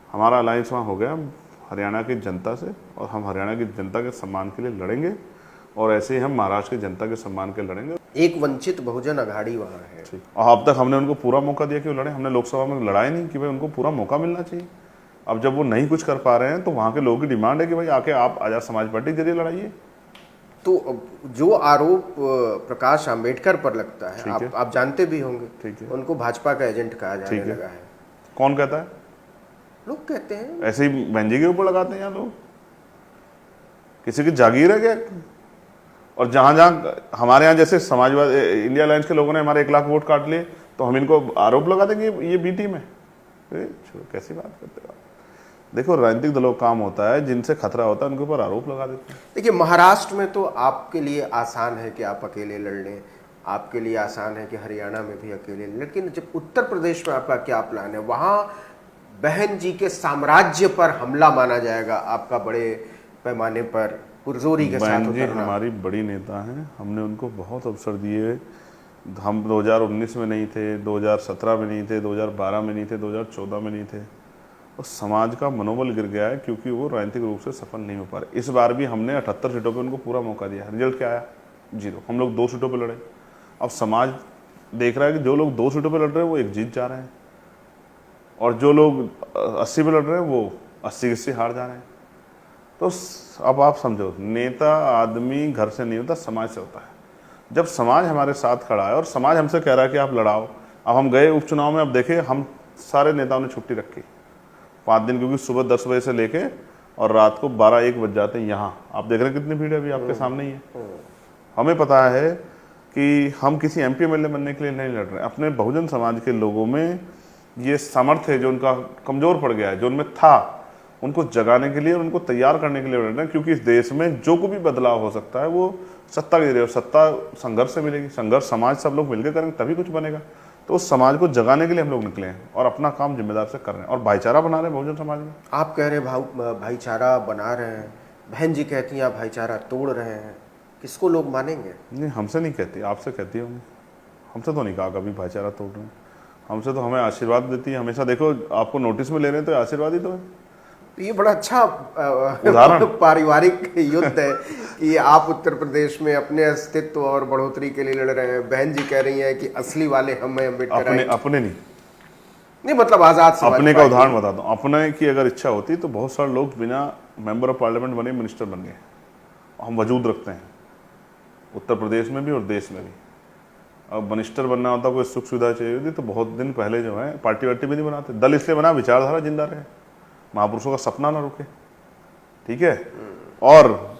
हमारा अलायंस वहाँ हो गया हरियाणा की जनता से, और हम हरियाणा की जनता के सम्मान के लिए लड़ेंगे, और ऐसे ही हम महाराष्ट्र की जनता के सम्मान के लड़ेंगे। एक वंचित बहुजन अघाड़ी वहाँ है, और अब तक हमने उनको पूरा मौका दिया कि वो लड़े। हमने लोकसभा में लड़ाई नहीं कि भाई उनको पूरा मौका मिलना चाहिए। अब जब वो नहीं कुछ कर पा रहे हैं, तो वहाँ के लोगों की डिमांड है कि भाई आके आप आजाद समाज पार्टी के जरिए लड़ाइए। तो जो आरोप प्रकाश आंबेडकर पर लगता है, आप जानते भी होंगे, ठीक है, उनको भाजपा का एजेंट कहा जाने लगा है। कौन कहता है? लोग कहते हैं। ऐसे ही बहनजी के ऊपर लगाते हैं यहाँ लोग, किसी की जागीर है क्या? और जहां जहां हमारे यहाँ जैसे समाजवादी इंडिया अलायंस के लोगों ने हमारे 1 लाख वोट काट लिए, तो हम इनको आरोप लगा देंगे ये बी टीम है? कैसी बात करते हो आप? देखो, राजनीतिक दलों का काम होता है, जिनसे खतरा होता है उनके ऊपर आरोप लगा देते हैं। देखिए, महाराष्ट्र में तो आपके लिए आसान है कि आप अकेले लड़ लें, आपके लिए आसान है कि हरियाणा में भी अकेले, लेकिन जब उत्तर प्रदेश में आपका क्या प्लान है? वहाँ बहन जी के साम्राज्य पर हमला माना जाएगा आपका बड़े पैमाने पर पुरजोरी के साथ उतरना। हमारी बड़ी नेता हैं, हमने उनको बहुत अवसर दिए। हम 2019 में नहीं थे, 2017 में नहीं थे, 2012 में नहीं थे, 2014 में नहीं थे, और समाज का मनोबल गिर गया है क्योंकि वो राजनीतिक रूप से सफल नहीं हो पा रहे। इस बार भी हमने 78 सीटों पे उनको पूरा मौका दिया। रिजल्ट क्या आया? 0। हम लोग 2 सीटों पे लड़े। अब समाज देख रहा है कि जो लोग 2 सीटों पे लड़ रहे हैं वो 1 जीत जा रहे हैं, और जो लोग 80 पे लड़ रहे हैं वो 80 हार जा रहे हैं। तो अब आप समझो, नेता आदमी घर से नहीं होता, समाज से होता है। जब समाज हमारे साथ खड़ा है और समाज हमसे कह रहा है कि आप लड़ाओ। अब हम गए उपचुनाव में, अब देखे हम सारे नेताओं ने छुट्टी रखी 5 दिन, क्योंकि सुबह 10 बजे से लेके और रात को 12-1 बज जाते हैं। यहाँ आप देख रहे हैं कितनी भीड़ है, अभी आपके सामने ही है। हमें पता है कि हम किसी एमपी एमएलए बनने के लिए नहीं लड़ रहे हैं। अपने बहुजन समाज के लोगों में ये सामर्थ्य है जो उनका कमजोर पड़ गया है, जो उनमें था, उनको जगाने के लिए और उनको तैयार करने के लिए लड़ रहे हैं। क्योंकि इस देश में जो कोई भी बदलाव हो सकता है वो सत्ता के जरिए, और सत्ता संघर्ष से मिलेगी। संघर्ष समाज सब लोग मिलकर करेंगे तभी कुछ बनेगा। तो उस समाज को जगाने के लिए हम लोग निकले हैं और अपना काम जिम्मेदार से कर रहे हैं, और भाईचारा बना रहे हैं बहुजन समाज में। आप कह रहे हैं भाईचारा बना रहे हैं, बहन जी कहती हैं आप भाईचारा तोड़ रहे हैं, किसको लोग मानेंगे? नहीं, हमसे नहीं कहती, आपसे कहती होंगी। हमसे तो नहीं कहा कभी भाईचारा तोड़ रहे हैं। हमसे तो हमें आशीर्वाद देती है हमेशा। देखो, आपको नोटिस में ले रहे हैं तो आशीर्वाद ही तो है। तो ये बड़ा अच्छा उदाहरण पारिवारिक युद्ध है कि आप उत्तर प्रदेश में अपने अस्तित्व और बढ़ोतरी के लिए लड़ रहे हैं। बहन जी कह रही हैं कि असली वाले हम हैं अम्बेडकर। अपने नहीं मतलब आजाद समाज अपने का उदाहरण बताता हूँ। अपने की अगर इच्छा होती तो बहुत सारे लोग बिना मेंबर ऑफ पार्लियामेंट बने मिनिस्टर बन गए। हम वजूद रखते हैं उत्तर प्रदेश में भी और देश में भी। अब मिनिस्टर बनना होता, कोई सुख सुविधा चाहिए होती तो बहुत दिन पहले जो है पार्टी वार्टी भी नहीं बनाते। दल इसलिए बना, विचारधारा जिंदा रहे, महापुरुषों का सपना ना रुके, ठीक है। और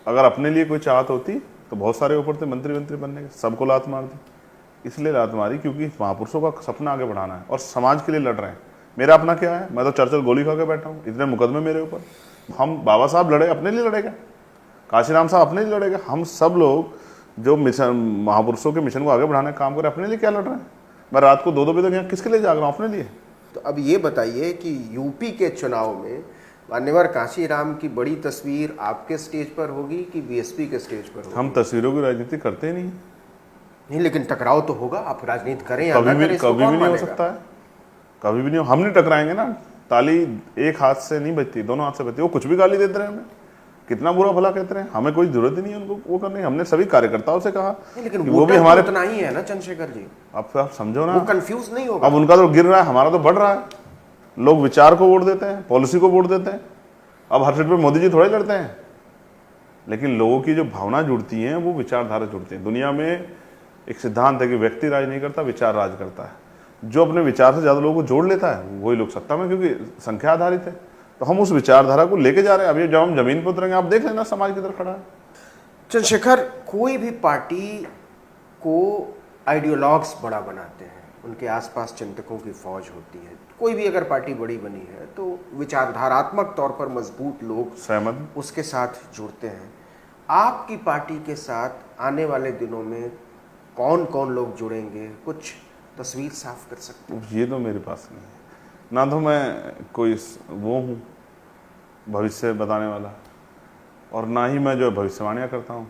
अगर अपने लिए कोई चाहत होती तो बहुत सारे ऊपर थे मंत्री बनने के, सबको लात मार दी। इसलिए लात मारी क्योंकि महापुरुषों का सपना आगे बढ़ाना है और समाज के लिए लड़ रहे हैं। मेरा अपना क्या है? मैं तो चर्चल गोली खा के बैठा हूँ, इतने मुकदमे मेरे ऊपर। हम बाबा साहब लड़े, अपने लिए लड़े क्या? काशीराम साहब अपने लिए लड़ेगा, हम सब लोग जो मिशन महापुरुषों के मिशन को आगे बढ़ाने का काम करें, अपने लिए क्या लड़ रहे हैं? मैं रात को 2-2 बजे तक यहाँ किसके लिए जाग रहा हूँ? अपने लिए। तो अब ये बताइए कि यूपी के चुनाव में मान्यवर काशीराम की बड़ी तस्वीर आपके स्टेज पर होगी कि बीएसपी के स्टेज पर होगी? हम तस्वीरों की राजनीति करते ही नहीं। नहीं, लेकिन टकराव तो होगा, आप राजनीति करें या कभी ना भी करें, इसको कभी कौन भी नहीं हो मानेगा? सकता है, कभी भी नहीं हम नहीं टकराएंगे ना। ताली एक हाथ से नहीं बजती, दोनों हाथ से बजती। वो कुछ भी गाली देते रहे हमें, कितना बुरा भला कहते रहे, हमें कोई जरूरत ही नहीं है उनको वो करने। हमने सभी कार्यकर्ताओं से कहा लेकिन कि वो भी हमारे, उतना ही है ना चंद्रशेखर जी, आप समझो ना, वो कंफ्यूज नहीं होगा? अब उनका तो गिर रहा है, हमारा तो बढ़ रहा है। लोग विचार को वोट देते हैं, पॉलिसी को वोट देते हैं। अब हर सीट पे मोदी जी थोड़े लड़ते हैं, लेकिन लोगों की जो भावना जुड़ती हैं वो विचारधारा जुड़ती है। दुनिया में एक सिद्धांत है कि व्यक्ति राज नहीं करता, विचार राज करता है। जो अपने विचार से ज्यादा लोगों को जोड़ लेता है वही लोग सत्ता में, क्योंकि संख्या आधारित है। तो हम उस विचारधारा को लेके जा रहे हैं। अभी जब हम जमीन पर उतरेंगे, आप देख लेना समाज की तरफ खड़ा है। चंद्रशेखर, कोई भी पार्टी को आइडियोलॉग्स बड़ा बनाते हैं, उनके आसपास चिंतकों की फौज होती है। कोई भी अगर पार्टी बड़ी बनी है तो विचारधारात्मक तौर पर मजबूत लोग सहमत उसके साथ जुड़ते हैं। आपकी पार्टी के साथ आने वाले दिनों में कौन कौन लोग जुड़ेंगे, कुछ तस्वीर साफ कर सकते हैं? ये तो मेरे पास नहीं है ना, तो मैं कोई वो हूँ भविष्य बताने वाला, और ना ही मैं जो भविष्यवाणियाँ करता हूँ।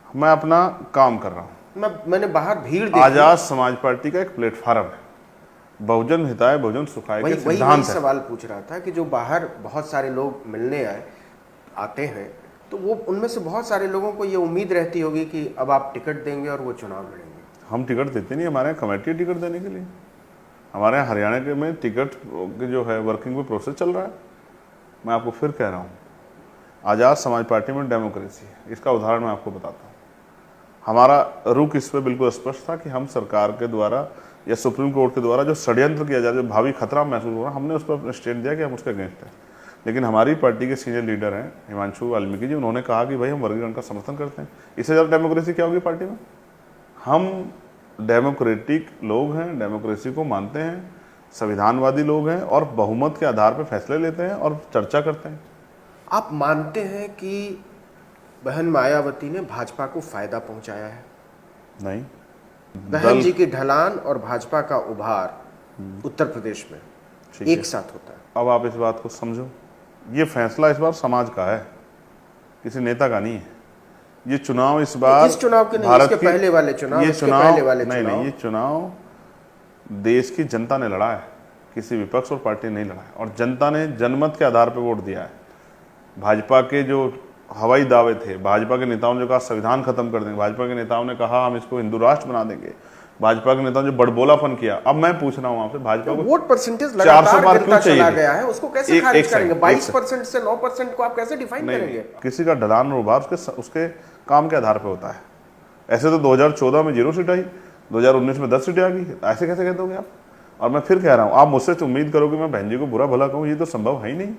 मैं अपना काम कर रहा हूँ। मैंने बाहर भीड़ देखी। आजाद समाज पार्टी का एक प्लेटफार्म है, बहुजन हिताय बहुजन सुखाय के सिद्धांत वही है। सवाल पूछ रहा था कि जो बाहर बहुत सारे लोग मिलने आते हैं, तो वो उनमें से बहुत सारे लोगों को ये उम्मीद रहती होगी कि अब आप टिकट देंगे और वो चुनाव लड़ेंगे। हम टिकट देते नहीं, हमारे यहाँ कमेटी टिकट देने के लिए। हमारे यहाँ हरियाणा के में टिकट की जो है वर्किंग में प्रोसेस चल रहा है। मैं आपको फिर कह रहा हूँ, आज़ाद समाज पार्टी में डेमोक्रेसी है। इसका उदाहरण मैं आपको बताता हूँ। हमारा रुख इस पर बिल्कुल स्पष्ट था कि हम सरकार के द्वारा या सुप्रीम कोर्ट के द्वारा जो षड्यंत्र किया जाए, जो भावी खतरा महसूस हो रहा, हमने उस पर स्टैंड दिया कि हम उसके अगेंस्ट हैं। लेकिन हमारी पार्टी के सीनियर लीडर हैं हिमांशु वाल्मीकि जी, उन्होंने कहा कि भाई हम वर्गीकरण का समर्थन करते हैं। इससे ज़्यादा डेमोक्रेसी क्या होगी पार्टी में? हम डेमोक्रेटिक लोग हैं, डेमोक्रेसी को मानते हैं, संविधानवादी लोग हैं और बहुमत के आधार पर फैसले लेते हैं और चर्चा करते हैं। आप मानते हैं कि बहन मायावती ने भाजपा को फायदा पहुंचाया है? नहीं, बहन जी की ढलान और भाजपा का उभार उत्तर प्रदेश में एक साथ होता है। अब आप इस बात को समझो, ये फैसला इस बार समाज का है, किसी नेता का नहीं है। ये चुनाव इस बार इस चुनाव के नहीं, इसके पहले वाले चुनाव, ये इसके चुनाव पहले वाले नहीं, चुनाव। ये चुनाव देश की जनता ने लड़ा है, किसी विपक्ष और पार्टी नहीं लड़ा है। और जनता ने जनमत के आधार पर वोट दिया है। भाजपा के जो हवाई दावे थे, भाजपा के नेताओं ने जो कहा संविधान खत्म कर देंगे, भाजपा के नेताओं ने कहा हम इसको हिंदू राष्ट्र बना देंगे, भाजपा के नेताओं ने जो बड़बोलापन किया। अब मैं पूछ रहा हूं आपसे, भाजपा को वोट परसेंटेज 400 लगातार पार गिरता क्यों चला चाहिए? गया है, उसको कैसे खारिज करेंगे? एक 22% से 9% को आप कैसे डिफाइन करेंगे? किसी का ढलान और उभार उसके काम के आधार पर होता है। ऐसे तो 2014 में 0 सीट आई, 2019 में 10 सीटें आ गई, ऐसे कैसे कह दोगे आप? और मैं फिर कह रहा हूँ, आप मुझसे उम्मीद करोगे मैं बहन जी को बुरा भला कहूँ, ये तो संभव है ही नहीं।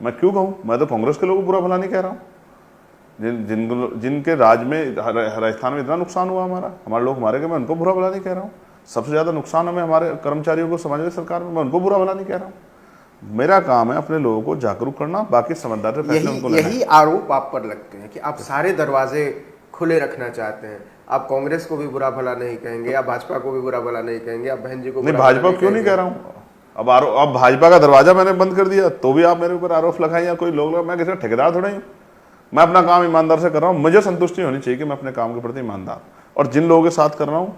मैं क्यों कहूँ? मैं तो कांग्रेस के लोगों को बुरा भला नहीं कह रहा हूँ। जिनके राज में राजस्थान में इतना नुकसान हुआ, हमारे लोग मारे गए, मैं उनको बुरा भला नहीं कह रहा हूँ। सबसे ज़्यादा नुकसान हमें हमारे कर्मचारियों को समाज सरकार में, मैं उनको बुरा भला नहीं कह रहा हूँ। मेरा काम है अपने लोगों को जागरूक करना, बाकी समझदार फैसले उनको लेना है। यही आरोप आप पर लगते हैं कि आप सारे दरवाजे खुले रखना चाहते हैं। आप कांग्रेस को भी बुरा भला नहीं कहेंगे, आप भाजपा को भी बुरा भला नहीं कहेंगे, आप बहन जी को नहीं, भाजपा क्यों नहीं कह रहा हूँ। अब भाजपा का दरवाजा मैंने बंद कर दिया तो भी आप मेरे ऊपर आरोप लगाए, या कोई लोग, मैं किसी का ठेकेदार थोड़ा ही हूँ। मैं अपना काम ईमानदार से कर रहा हूँ, मुझे संतुष्टि होनी चाहिए कि मैं अपने काम के प्रति ईमानदार, और जिन लोगों के साथ कर रहा हूँ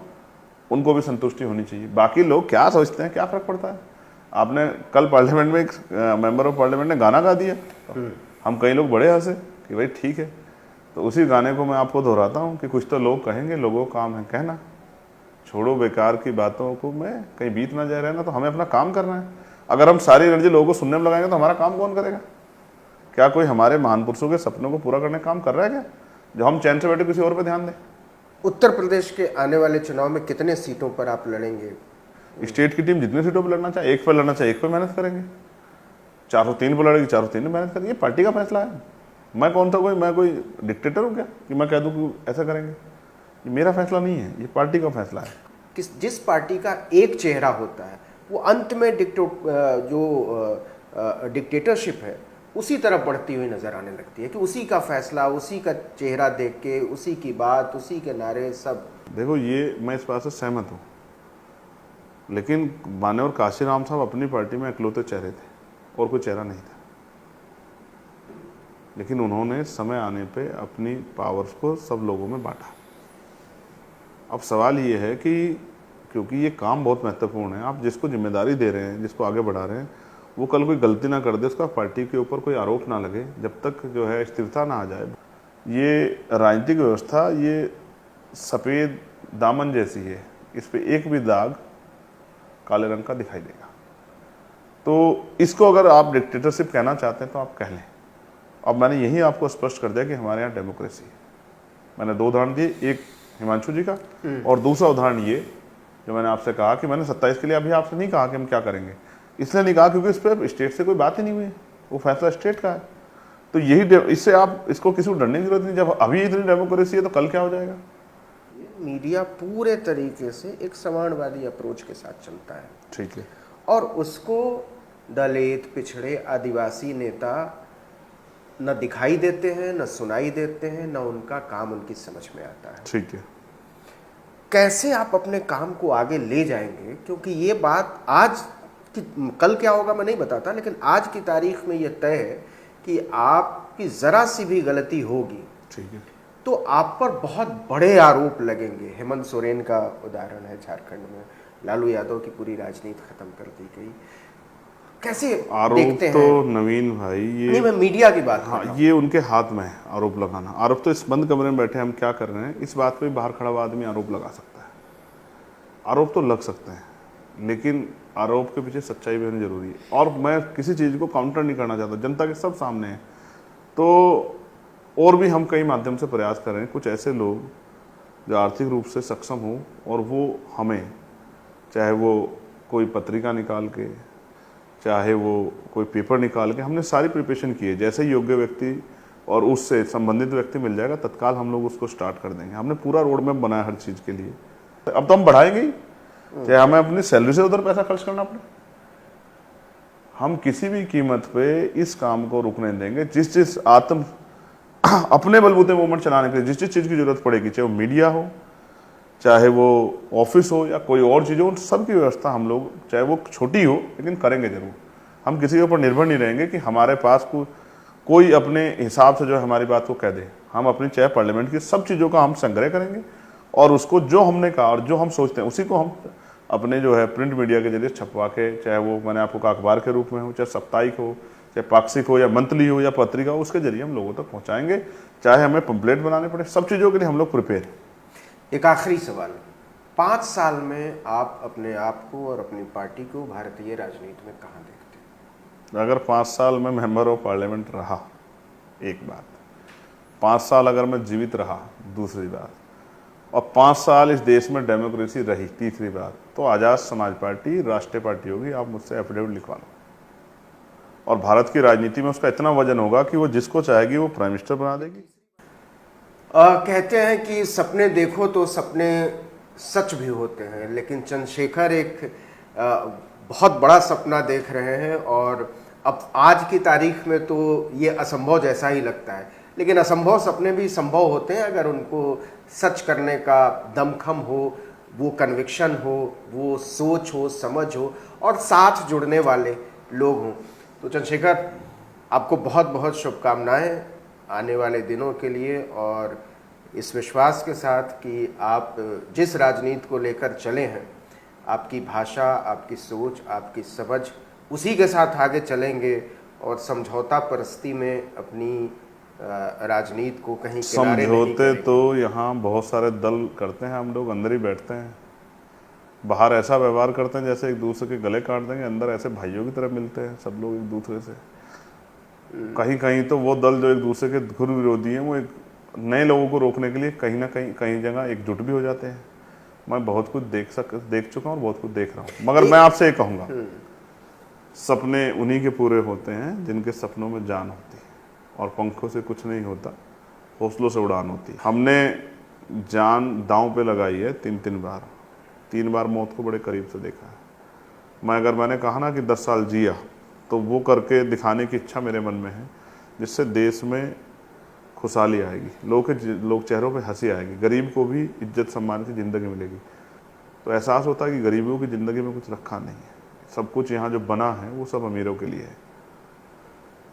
उनको भी संतुष्टि होनी चाहिए। बाकी लोग क्या सोचते हैं, क्या फर्क पड़ता है? आपने कल पार्लियामेंट में एक मेंबर ऑफ पार्लियामेंट ने गाना गा दिया, हम कई लोग बड़े हंसे कि भाई ठीक है। तो उसी गाने को मैं आपको दोहराता हूँ कि कुछ तो लोग कहेंगे, लोगों का काम है कहना, छोड़ो बेकार की बातों को, मैं कहीं बीत ना जाए रहना। तो हमें अपना काम करना है। अगर हम सारी एनर्जी लोगों को सुनने में लगाएंगे तो हमारा काम कौन करेगा? क्या कोई हमारे महान पुरुषों के सपनों को पूरा करने का काम कर रहा है क्या, जो हम चैन से बैठे किसी और पे ध्यान दें? उत्तर प्रदेश के आने वाले चुनाव में कितने सीटों पर आप लड़ेंगे? स्टेट की टीम जितनी सीटों पर लड़ना चाहे, एक पर लड़ना चाहे एक पर मेहनत करेंगे, 403 पर लड़ेगी 403 में मेहनत करेंगे। ये पार्टी का फैसला है। मैं कौन था मैं कोई डिक्टेटर हूँ क्या कि मैं कह दूँ कि ऐसा करेंगे? ये मेरा फैसला नहीं है, ये पार्टी का फैसला है। जिस पार्टी का एक चेहरा होता है वो अंत में डिक्टेटरशिप है उसी तरफ बढ़ती हुई नजर आने लगती है कि उसी का फैसला, उसी का चेहरा देख के, उसी की बात, उसी के नारे सब। देखो ये मैं इस बात से सहमत हूँ, लेकिन मान्यवर काशीराम साहब अपनी पार्टी में इकलौते चेहरे थे और कोई चेहरा नहीं था, लेकिन उन्होंने समय आने पे अपनी पावर्स को सब लोगों में बांटा। अब सवाल ये है कि क्योंकि ये काम बहुत महत्वपूर्ण है, आप जिसको जिम्मेदारी दे रहे हैं, जिसको आगे बढ़ा रहे हैं, वो कल कोई गलती ना कर दे, उसका पार्टी के ऊपर कोई आरोप ना लगे, जब तक जो है स्थिरता ना आ जाए। ये राजनीतिक व्यवस्था ये सफ़ेद दामन जैसी है, इस पे एक भी दाग काले रंग का दिखाई देगा। तो इसको अगर आप डिक्टेटरशिप कहना चाहते हैं तो आप कह लें। अब मैंने यही आपको स्पष्ट कर दिया कि हमारे यहाँ डेमोक्रेसी है। मैंने 2 उदाहरण दिए, एक हिमांशु जी का और दूसरा उदाहरण ये जो मैंने आपसे कहा कि मैंने 27 के लिए अभी आपसे नहीं कहा कि हम क्या करेंगे, इसलिए नहीं कहा क्योंकि इस पर स्टेट से कोई बात ही नहीं हुई है, वो फैसला स्टेट का है। तो यही इससे आप इसको किसी को डरने की जरूरत नहीं। जब अभी इतनी डेमोक्रेसी है तो कल क्या हो जाएगा। मीडिया पूरे तरीके से एक समाजवादी अप्रोच के साथ चलता है, ठीक है, और उसको दलित, पिछड़े, आदिवासी नेता न दिखाई देते हैं, न सुनाई देते हैं, न उनका काम उनकी समझ में आता है। ठीक है। कैसे आप अपने काम को आगे ले जाएंगे, क्योंकि ये बात आज की, कल क्या होगा मैं नहीं बताता, लेकिन आज की तारीख में ये तय है कि आपकी जरा सी भी गलती होगी, ठीक है, तो आप पर बहुत बड़े आरोप लगेंगे। हेमंत सोरेन का उदाहरण है, झारखंड में लालू यादव की पूरी राजनीति खत्म कर दी गई। कैसे आरोप देखते तो हैं? नवीन भाई ये नहीं, मैं मीडिया की बात कर रहा हाँ, हूं। ये उनके हाथ में है आरोप लगाना। आरोप तो इस बंद कमरे में बैठे हम क्या कर रहे हैं, इस बात पे बाहर खड़ा हुआ आदमी आरोप लगा सकता है। आरोप तो लग सकते हैं, लेकिन आरोप के पीछे सच्चाई भी होनी जरूरी है। और मैं किसी चीज़ को काउंटर नहीं करना चाहता, जनता के सब सामने है। तो और भी हम कई माध्यम से प्रयास कर रहे हैं, कुछ ऐसे लोग जो आर्थिक रूप से सक्षम हो और वो हमें, चाहे वो कोई पत्रिका निकाल के, चाहे वो कोई पेपर निकाल के, हमने सारी प्रिपरेशन की है। जैसे योग्य व्यक्ति और उससे संबंधित व्यक्ति मिल जाएगा, तत्काल हम लोग उसको स्टार्ट कर देंगे। हमने पूरा रोड मैप बनाया हर चीज़ के लिए। अब तो हम बढ़ाएंगे ही, चाहे हमें अपनी सैलरी से उधर पैसा खर्च करना पड़े, हम किसी भी कीमत पे इस काम को रुकने देंगे। जिस अपने बलबूते मूवमेंट चलाने के लिए जिस चीज़ की जरूरत पड़ेगी, चाहे वो मीडिया हो, चाहे वो ऑफिस हो या कोई और चीज़ हो, उन सब की व्यवस्था हम लोग, चाहे वो छोटी हो लेकिन करेंगे जरूर। हम किसी के ऊपर निर्भर नहीं रहेंगे कि हमारे पास कोई अपने हिसाब से जो हमारी बात को कह दे। हम अपनी चाहे पार्लियामेंट की सब चीज़ों का हम संग्रह करेंगे और उसको जो हमने कहा और जो हम सोचते हैं उसी को हम अपने जो है प्रिंट मीडिया के जरिए छपवा के, चाहे वो मैंने आपको कहा अखबार के रूप में हो, चाहे साप्ताहिक हो, चाहे पाक्षिक हो या मंथली हो या पत्रिका हो, उसके जरिए हम लोगों तक पहुंचाएंगे। चाहे हमें पंपलेट बनाने पड़े, सब चीज़ों के लिए हम लोग प्रिपेयर हैं। एक आखिरी सवाल, 5 साल में आप अपने आप को और अपनी पार्टी को भारतीय राजनीति में कहाँ देखते हैं? अगर 5 साल में मेंबर ऑफ पार्लियामेंट रहा, एक बात, 5 साल अगर मैं जीवित रहा, दूसरी बात, और 5 साल इस देश में डेमोक्रेसी रही, तीसरी बात, तो आज़ाद समाज पार्टी राष्ट्रीय पार्टी होगी। आप मुझसे एफिडेविट लिखवा लो। और भारत की राजनीति में उसका इतना वजन होगा कि वो जिसको चाहेगी वो प्राइम मिनिस्टर बना देगी। कहते हैं कि सपने देखो तो सपने सच भी होते हैं, लेकिन चंद्रशेखर एक बहुत बड़ा सपना देख रहे हैं, और अब आज की तारीख में तो ये असंभव जैसा ही लगता है। लेकिन असंभव सपने भी संभव होते हैं अगर उनको सच करने का दमखम हो, वो कन्विक्शन हो, वो सोच हो, समझ हो, और साथ जुड़ने वाले लोग हों। तो चंद्रशेखर, आपको बहुत बहुत शुभकामनाएं आने वाले दिनों के लिए, और इस विश्वास के साथ कि आप जिस राजनीति को लेकर चले हैं, आपकी भाषा, आपकी सोच, आपकी समझ, उसी के साथ आगे चलेंगे और समझौता परस्ती में अपनी राजनीति को कहीं किनारे नहीं समझौते करेंगे। तो यहाँ बहुत सारे दल करते हैं, हम लोग अंदर ही बैठते हैं। बाहर ऐसा व्यवहार करते हैं जैसे एक दूसरे के गले काट देंगे, अंदर ऐसे भाइयों की तरह मिलते हैं सब लोग एक दूसरे से। कहीं कहीं तो वो दल जो एक दूसरे के घुर विरोधी हैं, वो एक नए लोगों को रोकने के लिए कहीं ना कहीं जगह एकजुट भी हो जाते हैं। मैं बहुत कुछ देख चुका हूँ और बहुत कुछ देख रहा हूँ। मगर मैं आपसे ये कहूँगा, सपने उन्हीं के पूरे होते हैं जिनके सपनों में जान होती है, और पंखों से कुछ नहीं होता, हौसलों से उड़ान होती है। हमने जान दांव पे लगाई है 3 बार, 3 बार मौत को बड़े करीब से देखा है। मैंने कहा ना कि 10 साल जिया, तो वो करके दिखाने की इच्छा मेरे मन में है, जिससे देश में खुशहाली आएगी, लोग चेहरों पे हंसी आएगी, गरीब को भी इज्जत सम्मान की ज़िंदगी मिलेगी। तो एहसास होता है कि गरीबों की ज़िंदगी में कुछ रखा नहीं है, सब कुछ यहाँ जो बना है वो सब अमीरों के लिए है।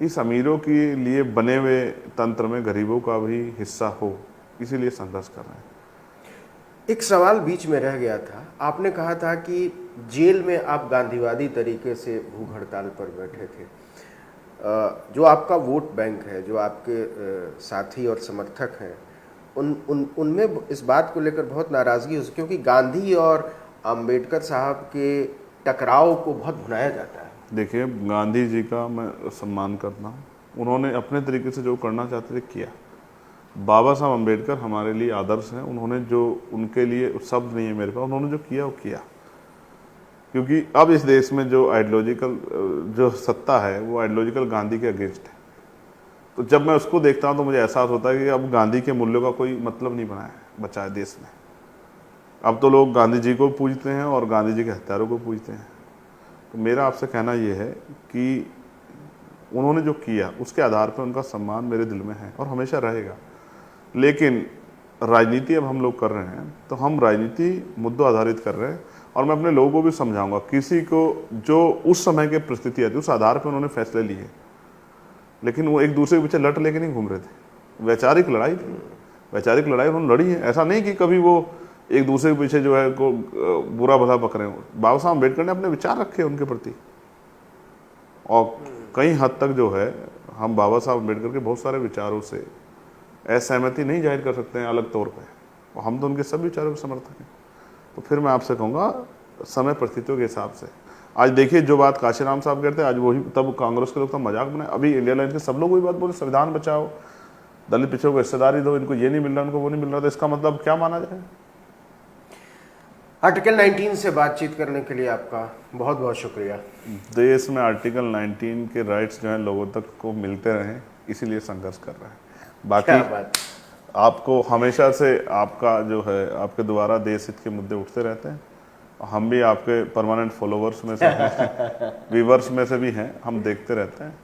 इस अमीरों के लिए बने हुए तंत्र में गरीबों का भी हिस्सा हो, इसीलिए संघर्ष कर रहे हैं। एक सवाल बीच में रह गया था, आपने कहा था कि जेल में आप गांधीवादी तरीके से भूख हड़ताल पर बैठे थे। जो आपका वोट बैंक है, जो आपके साथी और समर्थक हैं, उनमें इस बात को लेकर बहुत नाराज़गी हो, क्योंकि गांधी और अंबेडकर साहब के टकराव को बहुत भुनाया जाता है। देखिए, गांधी जी का मैं सम्मान करता हूँ, उन्होंने अपने तरीके से जो करना चाहते थे किया। बाबा साहब अम्बेडकर हमारे लिए आदर्श हैं, उन्होंने जो, उनके लिए शब्द नहीं है मेरे पास, उन्होंने जो किया वो किया। क्योंकि अब इस देश में जो आइडियोलॉजिकल जो सत्ता है वो आइडियोलॉजिकल गांधी के अगेंस्ट है। तो जब मैं उसको देखता हूँ तो मुझे एहसास होता है कि अब गांधी के मूल्यों का कोई मतलब नहीं बचा है देश में। अब तो लोग गांधी जी को पूजते हैं और गांधी जी के हत्यारों को पूजते हैं। तो मेरा आपसे कहना ये है कि उन्होंने जो किया उसके आधार पर उनका सम्मान मेरे दिल में है और हमेशा रहेगा। लेकिन राजनीति अब हम लोग कर रहे हैं तो हम राजनीति मुद्दों आधारित कर रहे हैं, और मैं अपने लोगों को भी समझाऊंगा, किसी को जो उस समय के परिस्थितियाँ थी उस आधार पर उन्होंने फैसले लिए, लेकिन वो एक दूसरे के पीछे लट लेके नहीं घूम रहे थे। वैचारिक लड़ाई थी, वैचारिक लड़ाई उन्होंने लड़ी है। ऐसा नहीं कि कभी वो एक दूसरे के पीछे जो है को बुरा भला पकड़े हो। बाबा साहब अम्बेडकर ने अपने विचार रखे उनके प्रति, और कई हद तक जो है हम बाबा साहब अम्बेडकर के बहुत सारे विचारों से असहमति नहीं जाहिर कर सकते हैं अलग तौर पे, और हम तो उनके सब विचारों के समर्थक हैं। तो फिर मैं आपसे कहूँगा, समय परिस्थितियों के हिसाब से आज देखिए, जो बात काशीराम साहब कहते हैं आज वही, तब कांग्रेस के लोग तो मजाक बनाए, अभी इंडिया लाइन के सब लोग वही बात बोले, संविधान बचाओ, दलित पिछड़ों को हिस्सेदारी दो, इनको ये नहीं मिल रहा, उनको वो नहीं मिल रहा। तो इसका मतलब क्या माना जाए? आर्टिकल 19 से बातचीत करने के लिए आपका बहुत बहुत शुक्रिया। देश में आर्टिकल 19 के राइट्स जो हैं लोगों तक को मिलते रहें, इसीलिए संघर्ष कर रहे हैं। बाकी आपको हमेशा से आपका जो है, आपके द्वारा देश हित के मुद्दे उठते रहते हैं, हम भी आपके परमानेंट फॉलोवर्स में से हैं, व्यूवर्स में से भी हैं। हम देखते रहते हैं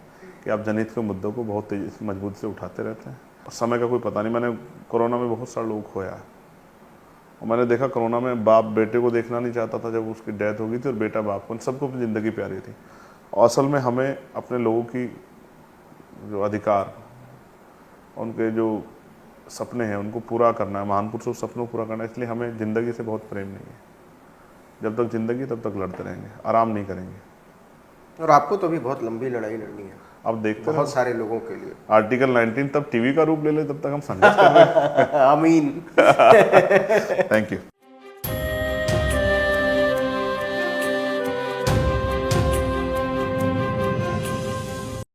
कि आप जनहित के मुद्दों को बहुत तेजी से मजबूत से उठाते रहते हैं। समय का कोई पता नहीं, मैंने कोरोना में बहुत सारे लोग खोया है, और मैंने देखा कोरोना में बाप बेटे को देखना नहीं चाहता था जब उसकी डेथ हो गई थी, और बेटा बाप को, सबको अपनी ज़िंदगी प्यारी थी। और असल में हमें अपने लोगों की जो अधिकार, उनके जो सपने हैं उनको पूरा करना है, महान पुरुषों के सपनों को पूरा करना है। इसलिए हमें ज़िंदगी से बहुत प्रेम नहीं है। जब तक ज़िंदगी तब तक लड़ते रहेंगे, आराम नहीं करेंगे। और आपको तो अभी बहुत लंबी लड़ाई लड़नी है, अब देखते बहुत सारे लोगों के लिए। आर्टिकल 19 तब टीवी का रूप ले ले, तब तक हम संघर्ष कर रहे हैं। आमीन। Thank you.